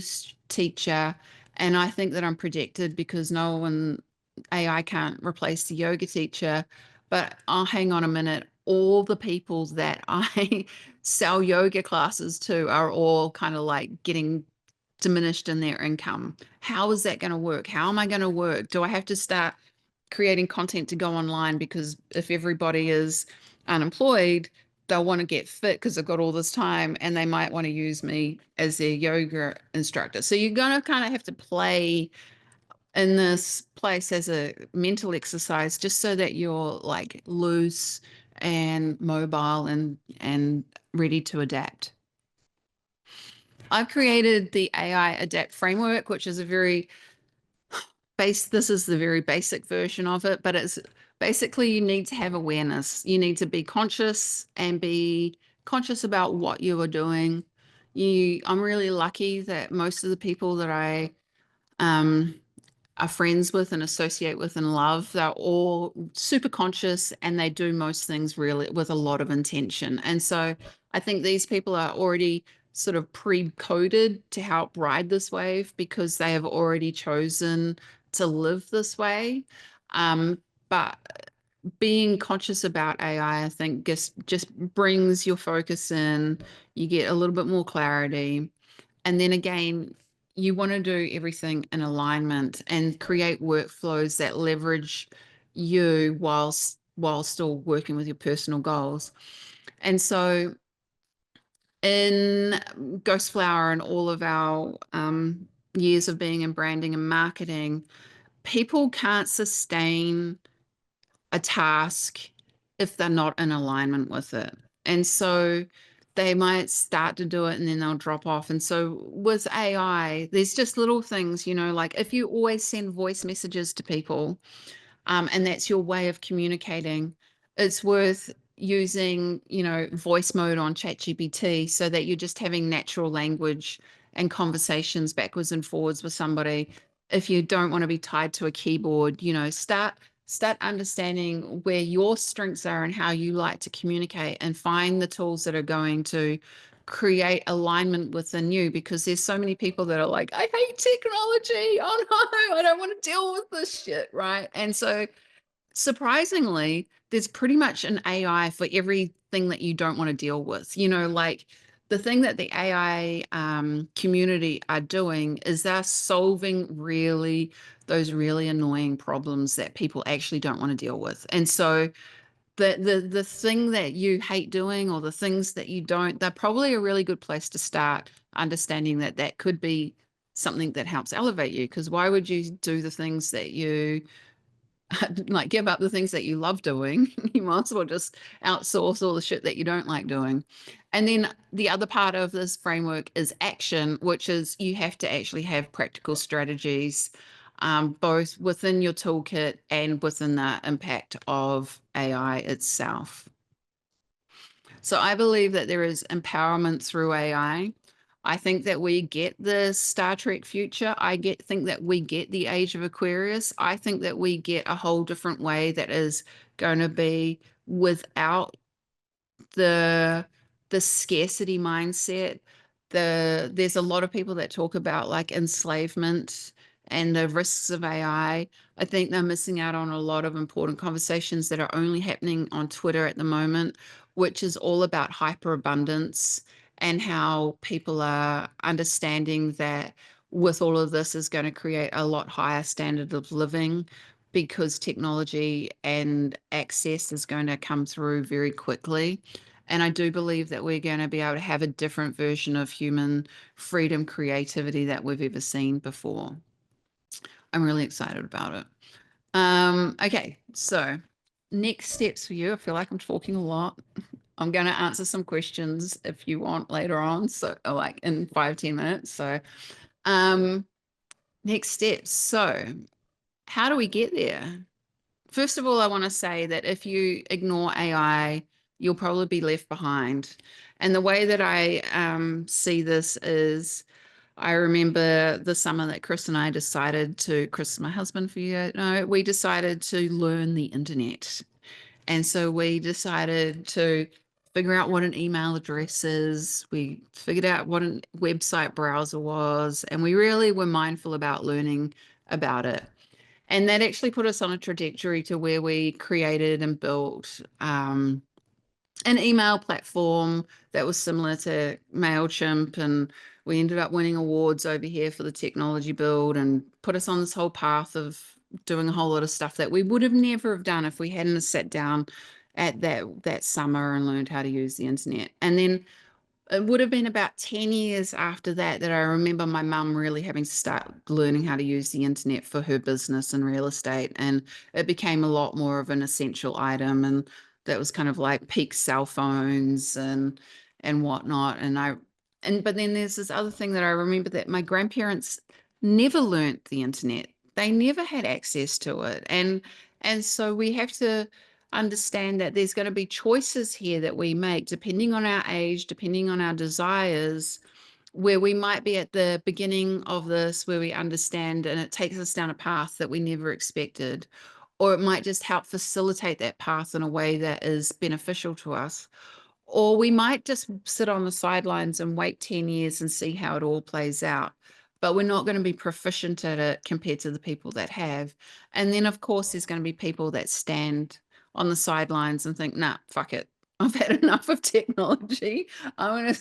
teacher and I think that I'm protected because AI can't replace the yoga teacher, but I'll hang on a minute. All the people that I sell yoga classes to are all kind of like getting diminished in their income. How is that going to work? How am I going to work? Do I have to start creating content to go online? Because if everybody is unemployed, they'll want to get fit because they've got all this time, and they might want to use me as their yoga instructor. So you're going to kind of have to play in this place as a mental exercise, just so that you're like loose and mobile and ready to adapt. I've created the AI Adapt framework, which is this is the very basic version of it, but it's basically you need to have awareness. You need to be conscious and be conscious about what you are doing. I'm really lucky that most of the people that I are friends with and associate with and love, they're all super conscious and they do most things really with a lot of intention. And so I think these people are already sort of pre-coded to help ride this wave because they have already chosen to live this way. But being conscious about AI, I think just brings your focus in, you get a little bit more clarity. And then again, you want to do everything in alignment and create workflows that leverage you while still working with your personal goals. And so in Ghost Flower and all of our years of being in branding and marketing, people can't sustain a task if they're not in alignment with it. And so they might start to do it and then they'll drop off. And so with AI, there's just little things, like if you always send voice messages to people, and that's your way of communicating, it's worth using, voice mode on ChatGPT so that you're just having natural language and conversations backwards and forwards with somebody. If you don't want to be tied to a keyboard, start understanding where your strengths are and how you like to communicate, and find the tools that are going to create alignment within you, because there's so many people that are like, I hate technology. Oh no, I don't want to deal with this shit, right? And so surprisingly, there's pretty much an AI for everything that you don't want to deal with. Like the thing that the AI community are doing is they're solving those really annoying problems that people actually don't want to deal with. And so the thing that you hate doing, or the things that you don't, they're probably a really good place to start understanding that that could be something that helps elevate you. Because why would you do the things that you like, give up the things that you love doing? You might as well just outsource all the shit that you don't like doing. And then the other part of this framework is action, which is you have to actually have practical strategies, both within your toolkit and within the impact of AI itself. So I believe that there is empowerment through AI. I think that we get the Star Trek future. Think that we get the age of Aquarius. I think that we get a whole different way that is going to be without the scarcity mindset. There's a lot of people that talk about like enslavement and the risks of AI. I think they're missing out on a lot of important conversations that are only happening on Twitter at the moment, which is all about hyperabundance, and how people are understanding that with all of this is going to create a lot higher standard of living, because technology and access is going to come through very quickly. And I do believe that we're going to be able to have a different version of human freedom, creativity that we've ever seen before. I'm really excited about it. Okay, so next steps for you. I feel like I'm talking a lot. I'm going to answer some questions if you want later on. So like in 5-10 minutes. So next steps. So how do we get there? First of all, I want to say that if you ignore AI, you'll probably be left behind. And the way that I see this is, I remember the summer that Chris and I decided to, Chris is my husband for you, no, we decided to learn the internet. And so we decided to figure out what an email address is. We figured out what a website browser was, and we really were mindful about learning about it. And that actually put us on a trajectory to where we created and built an email platform that was similar to MailChimp. And we ended up winning awards over here for the technology build, and put us on this whole path of doing a whole lot of stuff that we would have never have done if we hadn't sat down at that summer and learned how to use the internet. And then it would have been about 10 years after that I remember my mum really having to start learning how to use the internet for her business and real estate. And it became a lot more of an essential item. And that was kind of like peak cell phones and whatnot. But then there's this other thing that I remember, that my grandparents never learnt the internet. They never had access to it. And so we have to understand that there's going to be choices here that we make depending on our age, depending on our desires, where we might be at the beginning of this, where we understand and it takes us down a path that we never expected, or it might just help facilitate that path in a way that is beneficial to us. Or we might just sit on the sidelines and wait 10 years and see how it all plays out. But we're not going to be proficient at it compared to the people that have. And then, of course, there's going to be people that stand on the sidelines and think, nah, fuck it. I've had enough of technology. I'm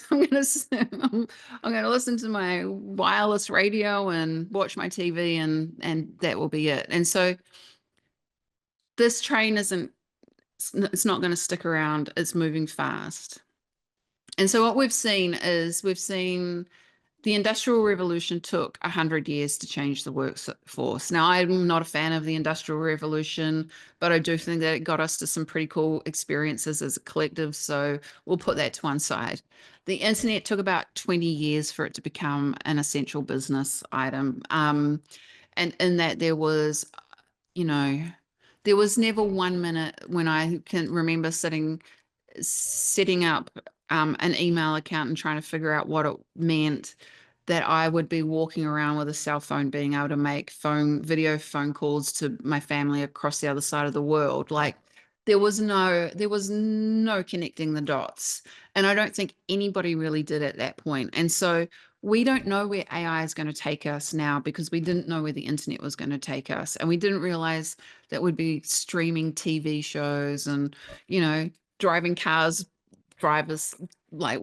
gonna listen to my wireless radio and watch my TV, and that will be it. And so this train it's not going to stick around. It's moving fast. And so what we've seen the Industrial Revolution took 100 years to change the workforce. Now, I'm not a fan of the Industrial Revolution, but I do think that it got us to some pretty cool experiences as a collective. So we'll put that to one side. The internet took about 20 years for it to become an essential business item. And in that you know, there was never 1 minute when I can remember setting up an email account and trying to figure out what it meant that I would be walking around with a cell phone, being able to make video phone calls to my family across the other side of the world. Like there was no connecting the dots. And I don't think anybody really did at that point. And so we don't know where AI is going to take us now because we didn't know where the internet was going to take us. And we didn't realize that we'd be streaming TV shows and, driving cars, drivers, like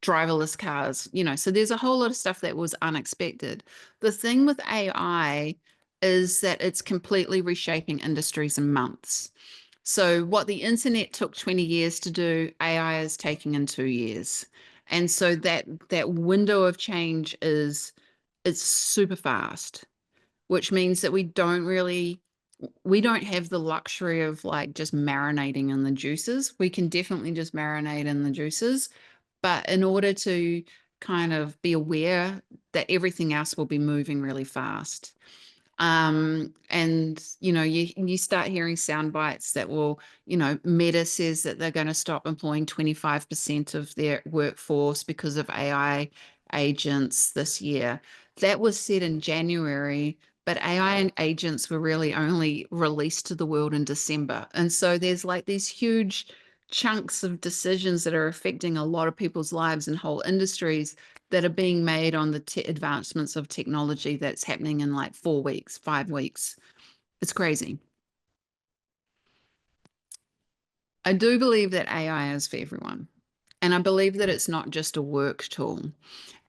driverless cars, so there's a whole lot of stuff that was unexpected. The thing with AI is that it's completely reshaping industries in months. So what the internet took 20 years to do, AI is taking in 2 years. And so that window of change it's super fast, which means that we don't have the luxury of like just marinating in the juices. We can definitely just marinate in the juices, but in order to kind of be aware that everything else will be moving really fast. And you start hearing sound bites that will, Meta says that they're going to stop employing 25% of their workforce because of AI agents this year. That was said in January, but AI and agents were really only released to the world in December. And so there's like these huge chunks of decisions that are affecting a lot of people's lives and whole industries that are being made on the advancements of technology that's happening in like 4 weeks, 5 weeks. It's crazy. I do believe that AI is for everyone. And I believe that it's not just a work tool.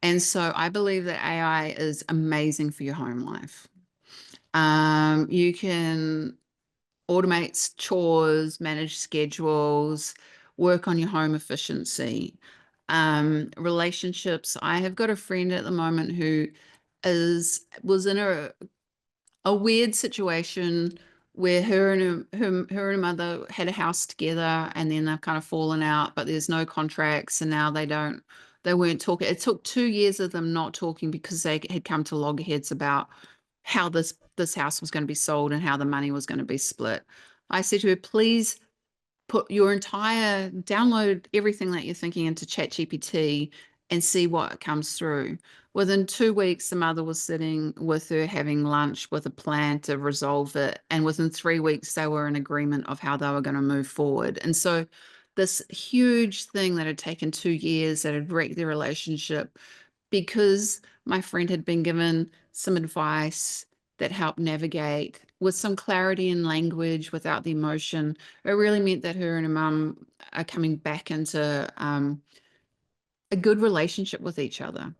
And so I believe that AI is amazing for your home life. You can automate chores, manage schedules, work on your home efficiency. Relationships. I have got a friend at the moment who was in a weird situation where her and her mother had a house together, and then they've kind of fallen out, but there's no contracts, and now they weren't talking. It took 2 years of them not talking because they had come to loggerheads about how this house was going to be sold and how the money was going to be split. I said to her, please download everything that you're thinking into ChatGPT and see what comes through. Within 2 weeks, the mother was sitting with her having lunch with a plan to resolve it. And within 3 weeks, they were in agreement of how they were going to move forward. And so this huge thing that had taken 2 years that had wrecked their relationship, because my friend had been given some advice that helped navigate with some clarity in language without the emotion, it really meant that her and her mum are coming back into a good relationship with each other.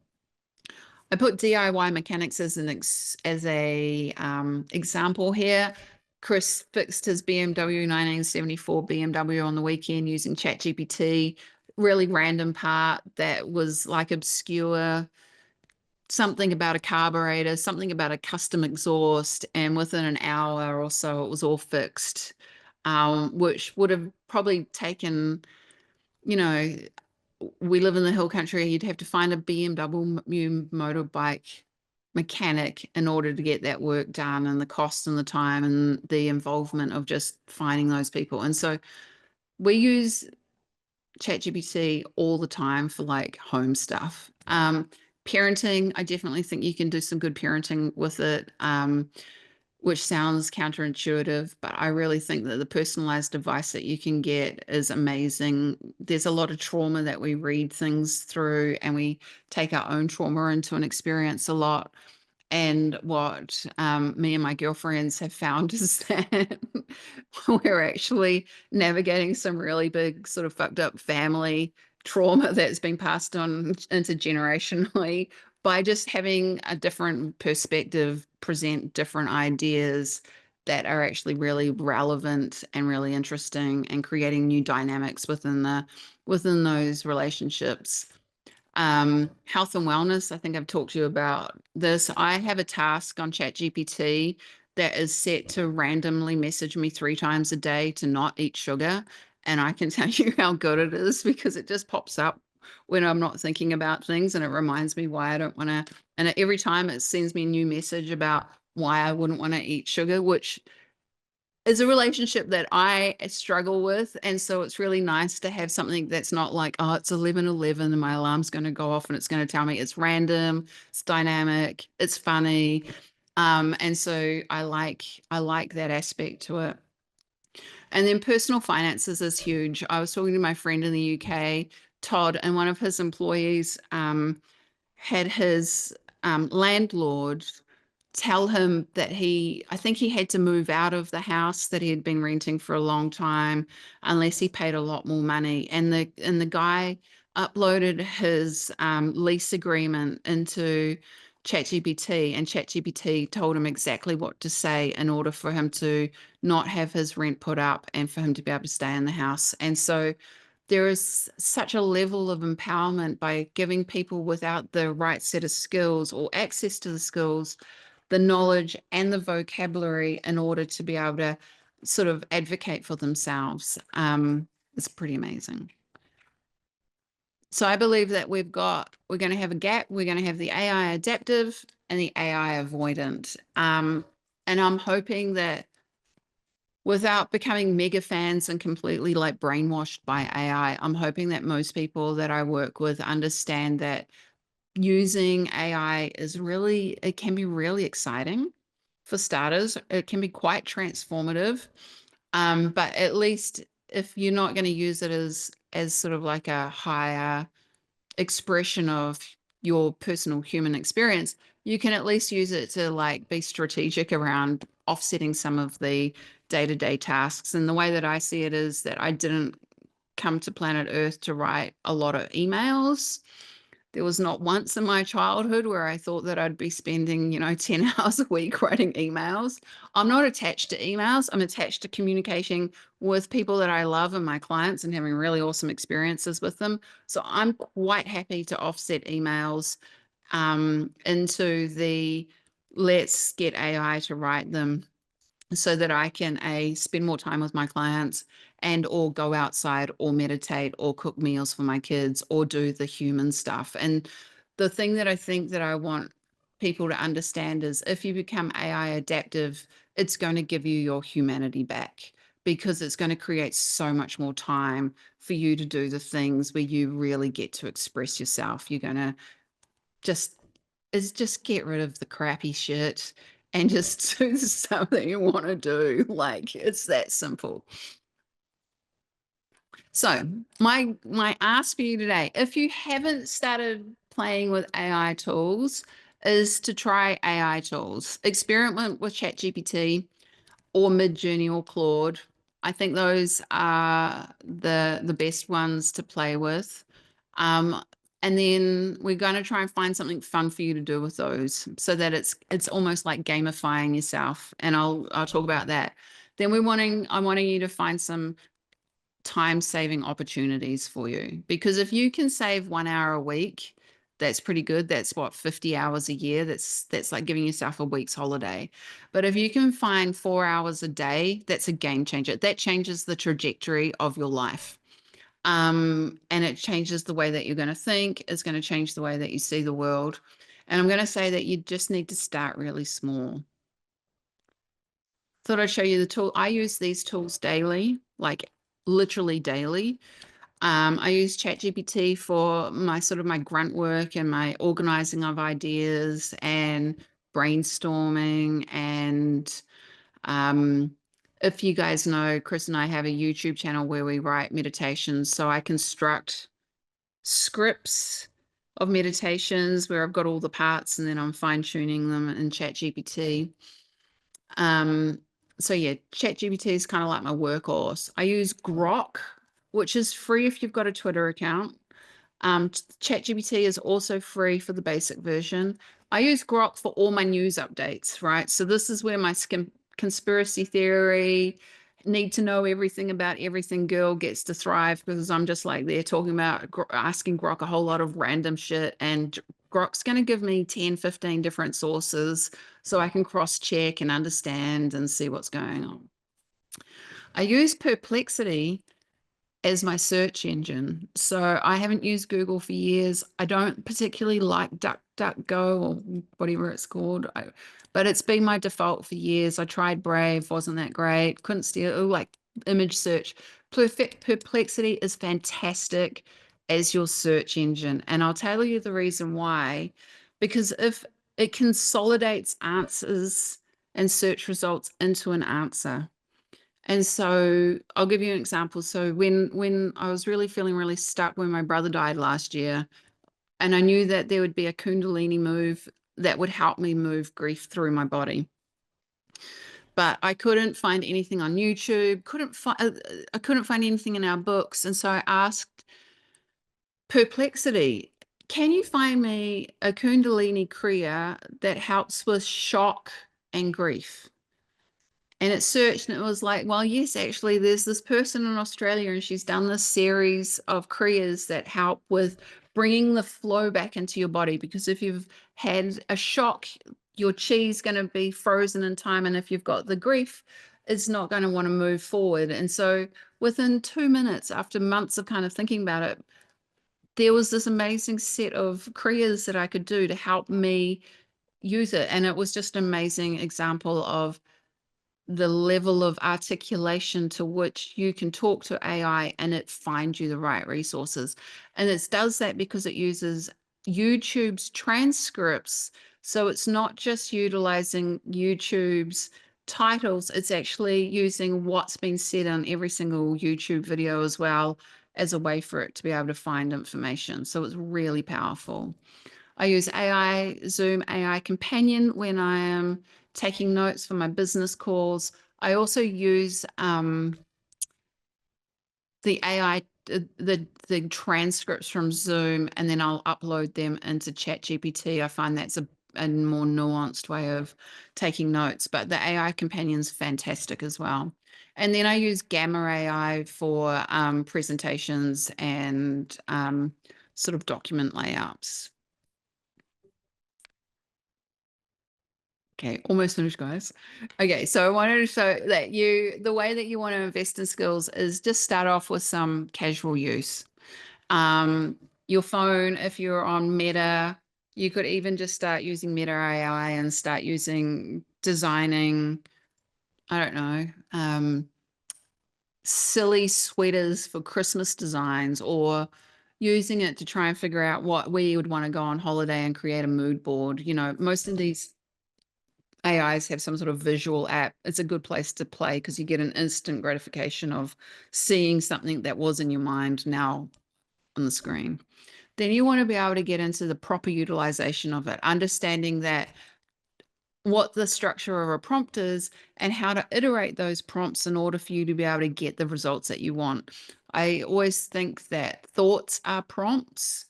I put DIY mechanics as a example here. Chris fixed his BMW 1974 BMW on the weekend using ChatGPT. Really random part that was like obscure, something about a carburetor, something about a custom exhaust, and within an hour or so it was all fixed, which would have probably taken, we live in the hill country, you'd have to find a BMW motorbike mechanic in order to get that work done, and the cost and the time and the involvement of just finding those people. And so we use ChatGPT all the time for like home stuff. Parenting, I definitely think you can do some good parenting with it, which sounds counterintuitive, but I really think that the personalized advice that you can get is amazing. There's a lot of trauma that we read things through, and we take our own trauma into an experience a lot. And what me and my girlfriends have found is that we're actually navigating some really big, sort of fucked up family trauma that's been passed on intergenerationally by just having a different perspective, present different ideas that are actually really relevant and really interesting, and creating new dynamics within those relationships. Health and wellness, I think I've talked to you about this. I have a task on ChatGPT that is set to randomly message me 3 times a day to not eat sugar. And I can tell you how good it is, because it just pops up when I'm not thinking about things, and it reminds me why I don't want to. And every time it sends me a new message about why I wouldn't want to eat sugar, which is a relationship that I struggle with. And so it's really nice to have something that's not like, oh, it's 11:11 and my alarm's going to go off and it's going to tell me. It's random, it's dynamic, it's funny. And so I like that aspect to it. And then personal finances is huge. I was talking to my friend in the UK, Todd, and one of his employees had his landlord tell him that I think he had to move out of the house that he had been renting for a long time unless he paid a lot more money. And the guy uploaded his lease agreement into ChatGPT, and ChatGPT told him exactly what to say in order for him to not have his rent put up and for him to be able to stay in the house. And so there is such a level of empowerment by giving people without the right set of skills or access to the skills, the knowledge and the vocabulary in order to be able to sort of advocate for themselves. It's pretty amazing. So I believe that we're going to have a gap. We're going to have the AI adaptive and the AI avoidant. And I'm hoping that without becoming mega fans and completely like brainwashed by AI, I'm hoping that most people that I work with understand that using AI it can be really exciting. For starters, it can be quite transformative. But at least if you're not going to use it as sort of like a higher expression of your personal human experience, you can at least use it to like be strategic around offsetting some of the day-to-day tasks. And the way that I see it is that I didn't come to planet Earth to write a lot of emails. There was not once in my childhood where I thought that I'd be spending, 10 hours a week writing emails. I'm not attached to emails. I'm attached to communicating with people that I love and my clients and having really awesome experiences with them. So I'm quite happy to offset emails into the let's get AI to write them so that I can spend more time with my clients and or go outside or meditate or cook meals for my kids or do the human stuff. And the thing that I think that I want people to understand is if you become AI adaptive, it's going to give you your humanity back, because it's going to create so much more time for you to do the things where you really get to express yourself. You're going to just just get rid of the crappy shit and just do something you want to do. Like, it's that simple. So my ask for you today, if you haven't started playing with AI tools, is to try AI tools. Experiment with ChatGPT or Midjourney or Claude. I think those are the best ones to play with. Um, and then we're going to try and find something fun for you to do with those, so that it's almost like gamifying yourself. And I'll talk about that. Then I'm wanting you to find some time-saving opportunities for you, because if you can save 1 hour a week, that's pretty good. That's what, 50 hours a year. That's like giving yourself a week's holiday. But if you can find 4 hours a day, that's a game changer. That changes the trajectory of your life. And it changes the way that you're going to think. It's going to change the way that you see the world. And I'm going to say that you just need to start really small. Thought I'd show you the tool. I use these tools daily, like literally daily. I use ChatGPT for my grunt work and my organizing of ideas and brainstorming. And if you guys know, Chris and I have a YouTube channel where we write meditations. So I construct scripts of meditations where I've got all the parts and then I'm fine tuning them in ChatGPT. So yeah, ChatGPT is kind of like my workhorse. I use Grok, which is free if you've got a Twitter account. ChatGPT is also free for the basic version. I use Grok for all my news updates, right? So this is where my conspiracy theory, need to know everything about everything girl gets to thrive, because I'm just like there talking about asking Grok a whole lot of random shit, and Grok's going to give me 10, 15 different sources so I can cross check and understand and see what's going on. I use Perplexity as my search engine. So I haven't used Google for years. I don't particularly like DuckDuckGo or whatever it's called, but it's been my default for years. I tried Brave, wasn't that great. Couldn't steal, like image search. Perplexity is fantastic as your search engine. And I'll tell you the reason why, because if it consolidates answers and search results into an answer. And so I'll give you an example. So when I was really feeling really stuck when my brother died last year, and I knew that there would be a Kundalini move that would help me move grief through my body. But I couldn't find anything on YouTube, I couldn't find anything in our books. And so I asked Perplexity, can you find me a Kundalini Kriya that helps with shock and grief? And it searched and it was like, well, yes, actually, there's this person in Australia and she's done this series of kriyas that help with bringing the flow back into your body. Because if you've had a shock, your chi's going to be frozen in time. And if you've got the grief, it's not going to want to move forward. And so within 2 minutes, after months of kind of thinking about it, there was this amazing set of kriyas that I could do to help me use it. And it was just an amazing example of the level of articulation to which you can talk to AI and it finds you the right resources. And it does that because it uses YouTube's transcripts. So it's not just utilizing YouTube's titles, it's actually using what's been said on every single YouTube video as well as a way for it to be able to find information. So it's really powerful. I use Zoom AI Companion when I am taking notes for my business calls. I also use the AI, the transcripts from Zoom, and then I'll upload them into ChatGPT. I find that's a more nuanced way of taking notes, but the AI Companion's fantastic as well. And then I use Gamma AI for presentations and sort of document layouts. Okay, almost finished, guys. Okay, so I wanted to show that the way that you want to invest in skills is just start off with some casual use. Your phone, if you're on Meta, you could even just start using Meta AI and start designing, I don't know, silly sweaters for Christmas designs, or using it to try and figure out where you would want to go on holiday and create a mood board. You know, most of these AIs have some sort of visual app. It's a good place to play because you get an instant gratification of seeing something that was in your mind now on the screen. Then you want to be able to get into the proper utilization of it, understanding that what the structure of a prompt is and how to iterate those prompts in order for you to be able to get the results that you want. I always think that thoughts are prompts,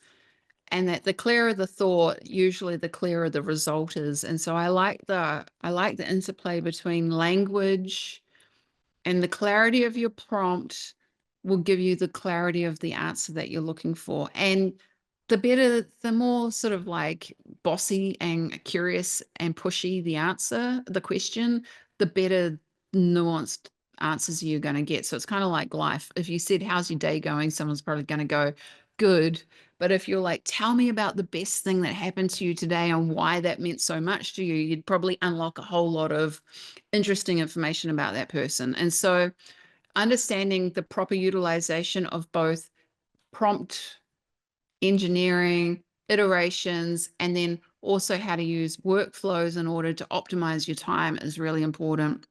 and that the clearer the thought, usually the clearer the result is. And so I like the interplay between language, and the clarity of your prompt will give you the clarity of the answer that you're looking for. And the more sort of like bossy and curious and pushy the question, the better nuanced answers you're going to get. So it's kind of like life. If you said, how's your day going? Someone's probably going to go, good. But if you're like, tell me about the best thing that happened to you today and why that meant so much to you, you'd probably unlock a whole lot of interesting information about that person. And so understanding the proper utilization of both prompt engineering, iterations, and then also how to use workflows in order to optimize your time is really important.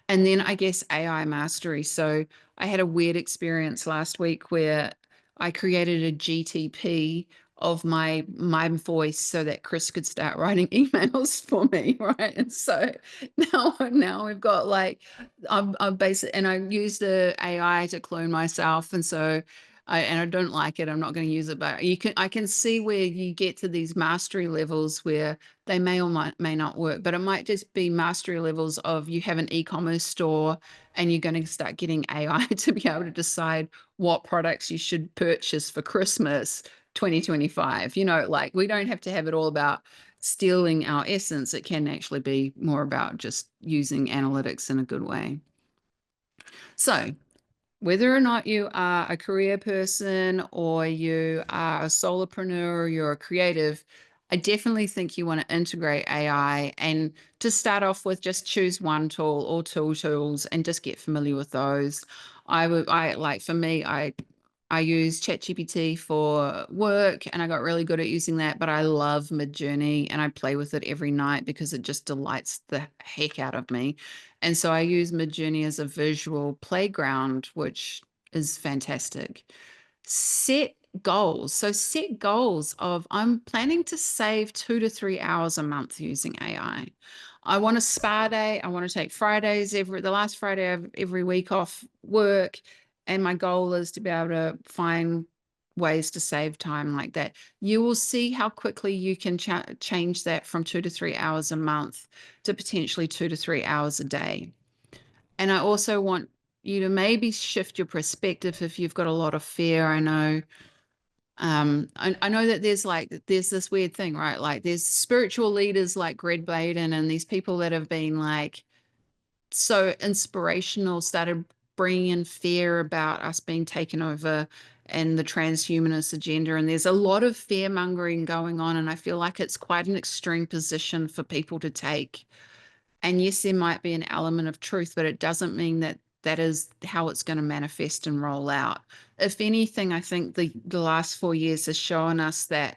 And then I guess AI mastery. So I had a weird experience last week where I created a GTP of my voice so that Chris could start writing emails for me, right? And so now we've got like I'm basically, and I used the AI to clone myself, and so I don't like it. I'm not going to use it, but I can see where you get to these mastery levels where they may or may not work, but it might just be mastery levels of you have an e-commerce store and you're going to start getting AI to be able to decide what products you should purchase for Christmas 2025. You know, like we don't have to have it all about stealing our essence. It can actually be more about just using analytics in a good way. So whether or not you are a career person or you are a solopreneur or you're a creative, I definitely think you want to integrate AI, and to start off with, just choose one tool or two tools and just get familiar with those. I like, for me, I use ChatGPT for work and I got really good at using that, but I love Midjourney and I play with it every night because it just delights the heck out of me. And so I use Midjourney as a visual playground, which is fantastic. Set goals. So set goals of I'm planning to save 2 to 3 hours a month using AI. I want a spa day. I want to take Fridays the last Friday of every week off work. And my goal is to be able to find ways to save time like that. You will see how quickly you can change that from 2 to 3 hours a month to potentially 2 to 3 hours a day. And I also want you to maybe shift your perspective if you've got a lot of fear. I know I know that there's this weird thing, right? Like there's spiritual leaders like Greg Baden and these people that have been like so inspirational, started bringing in fear about us being taken over and the transhumanist agenda. And there's a lot of fear mongering going on. And I feel like it's quite an extreme position for people to take. And yes, there might be an element of truth, but it doesn't mean that that is how it's going to manifest and roll out. If anything, I think the last 4 years has shown us that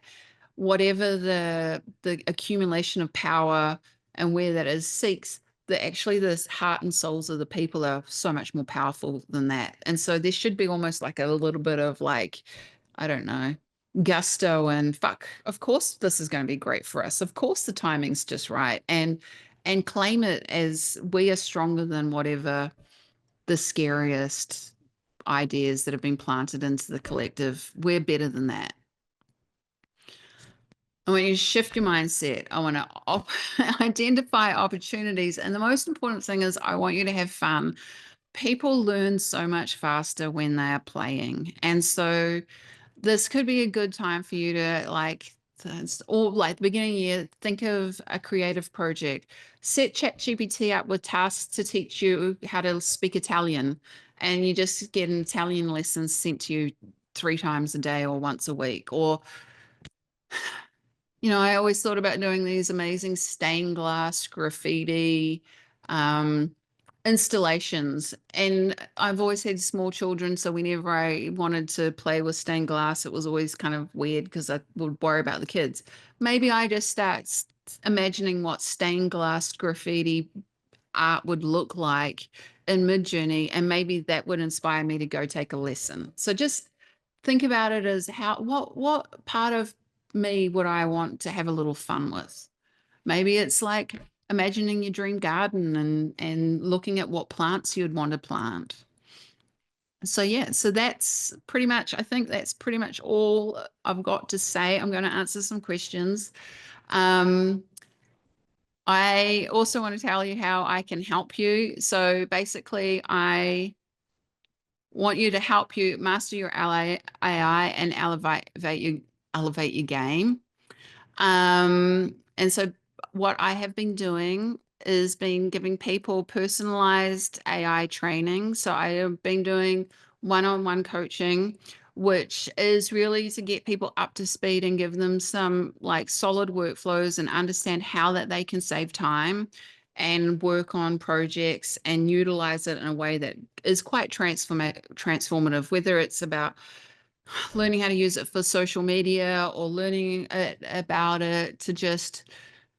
whatever the accumulation of power and where that is seeks, that actually the heart and souls of the people are so much more powerful than that. And so there should be almost like a little bit of like, I don't know, gusto and fuck, of course this is going to be great for us. Of course the timing's just right. And claim it as we are stronger than whatever the scariest ideas that have been planted into the collective. We're better than that. I want you to shift your mindset. I want to identify opportunities. And the most important thing is I want you to have fun. People learn so much faster when they are playing. And so this could be a good time for you to or like the beginning of the year, think of a creative project. Set ChatGPT up with tasks to teach you how to speak Italian. And you just get an Italian lesson sent to you 3 times a day or once a week. Or I always thought about doing these amazing stained glass graffiti installations. And I've always had small children, so whenever I wanted to play with stained glass, it was always kind of weird because I would worry about the kids. Maybe I just start imagining what stained glass graffiti art would look like in Midjourney, and maybe that would inspire me to go take a lesson. So just think about it as what part of me would I want to have a little fun with? Maybe it's like imagining your dream garden and looking at what plants you'd want to plant. So yeah, so that's pretty much, I think that's pretty much all I've got to say. I'm going to answer some questions. I also want to tell you how I can help you. So basically, I want you to help you master your AI and elevate your game. And so what I have been doing is been giving people personalized AI training. So I have been doing one-on-one coaching, which is really to get people up to speed and give them some like solid workflows and understand how that they can save time and work on projects and utilize it in a way that is quite transformative, whether it's about learning how to use it for social media or learning about it to just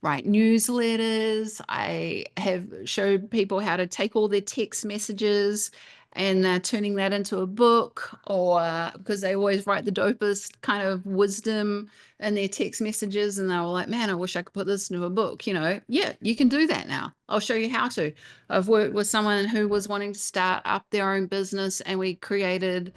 write newsletters. I have showed people how to take all their text messages and turning that into a book, or because they always write the dopest kind of wisdom in their text messages, and they were like, man, I wish I could put this into a book. Yeah, you can do that now. I'll show you how to. I've worked with someone who was wanting to start up their own business, and we created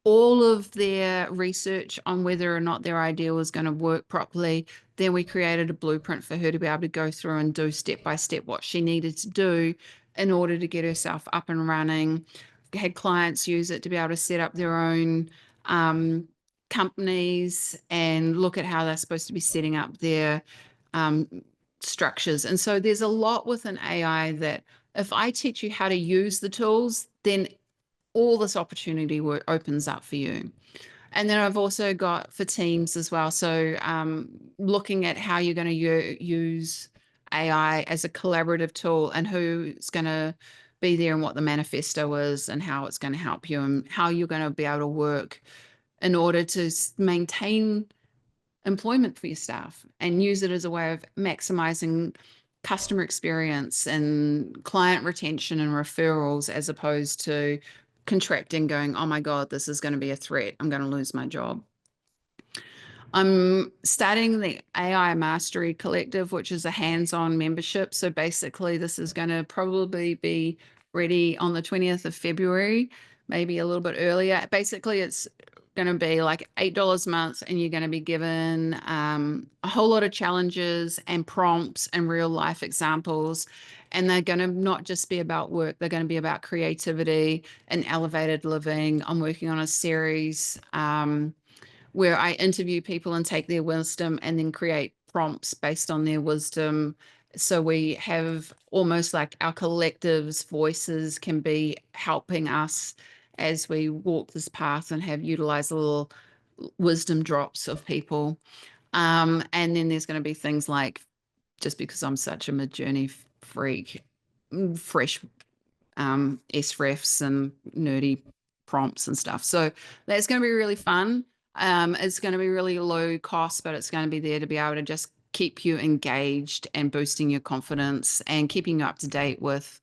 all of their research on whether or not their idea was going to work properly. Then we created a blueprint for her to be able to go through and do step by step what she needed to do in order to get herself up and running. Had clients use it to be able to set up their own companies and look at how they're supposed to be setting up their um, structures. And so there's a lot with an AI that if I teach you how to use the tools, then all this opportunity opens up for you. And then I've also got for teams as well. So looking at how you're going to use AI as a collaborative tool and who's going to be there and what the manifesto is and how it's going to help you and how you're going to be able to work in order to maintain employment for your staff and use it as a way of maximizing customer experience and client retention and referrals, as opposed to contracting going, oh my God, this is going to be a threat. I'm going to lose my job. I'm starting the AI Mastery Collective, which is a hands-on membership. So basically, this is going to probably be ready on the 20th of February, maybe a little bit earlier. Basically, it's going to be like $8 a month, and you're going to be given a whole lot of challenges and prompts and real life examples. And they're going to not just be about work, they're going to be about creativity and elevated living. I'm working on a series where I interview people and take their wisdom and then create prompts based on their wisdom. So we have almost like our collective's voices can be helping us as we walk this path and have utilized little wisdom drops of people. And then there's going to be things like, just because I'm such a mid-journey freak, fresh SREFs and nerdy prompts and stuff. So that's going to be really fun. It's going to be really low cost, but it's going to be there to be able to just keep you engaged and boosting your confidence and keeping you up to date with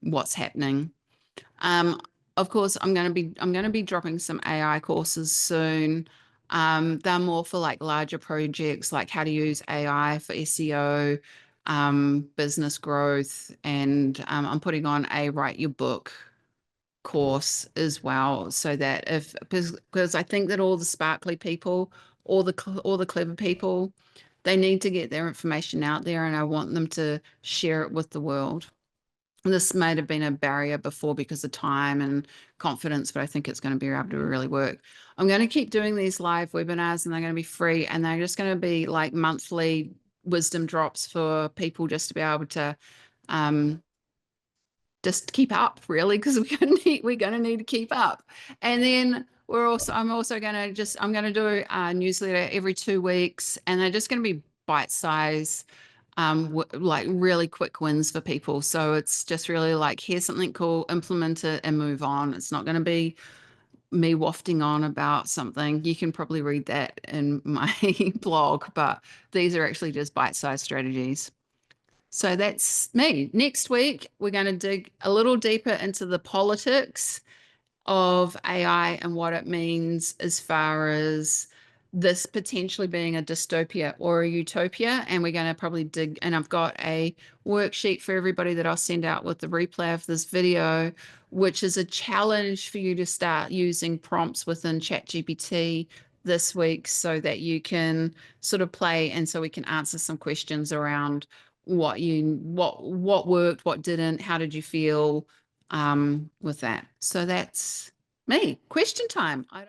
what's happening. Of course, I'm going to be dropping some AI courses soon. They're more for like larger projects, like how to use AI for SEO, business growth, and I'm putting on a write your book course as well, so that because I think that all the sparkly people, all the clever people, they need to get their information out there, and I want them to share it with the world. This might have been a barrier before because of time and confidence, but I think it's going to be able to really work. I'm going to keep doing these live webinars, and they're going to be free, and they're just going to be like monthly wisdom drops for people just to be able to just keep up, really, because we're going to need to keep up. And then I'm also going to I'm going to do a newsletter every 2 weeks, and they're just going to be bite size, like really quick wins for people. So it's just really like, here's something cool, implement it and move on. It's not going to be me wafting on about something. You can probably read that in my blog, but these are actually just bite-sized strategies. So that's me. Next week, we're going to dig a little deeper into the politics of AI and what it means as far as this potentially being a dystopia or a utopia. And we're going to probably dig, and I've got a worksheet for everybody that I'll send out with the replay of this video, which is a challenge for you to start using prompts within ChatGPT this week so that you can sort of play, and so we can answer some questions around what worked, what didn't, how did you feel with that. So that's me. Question time.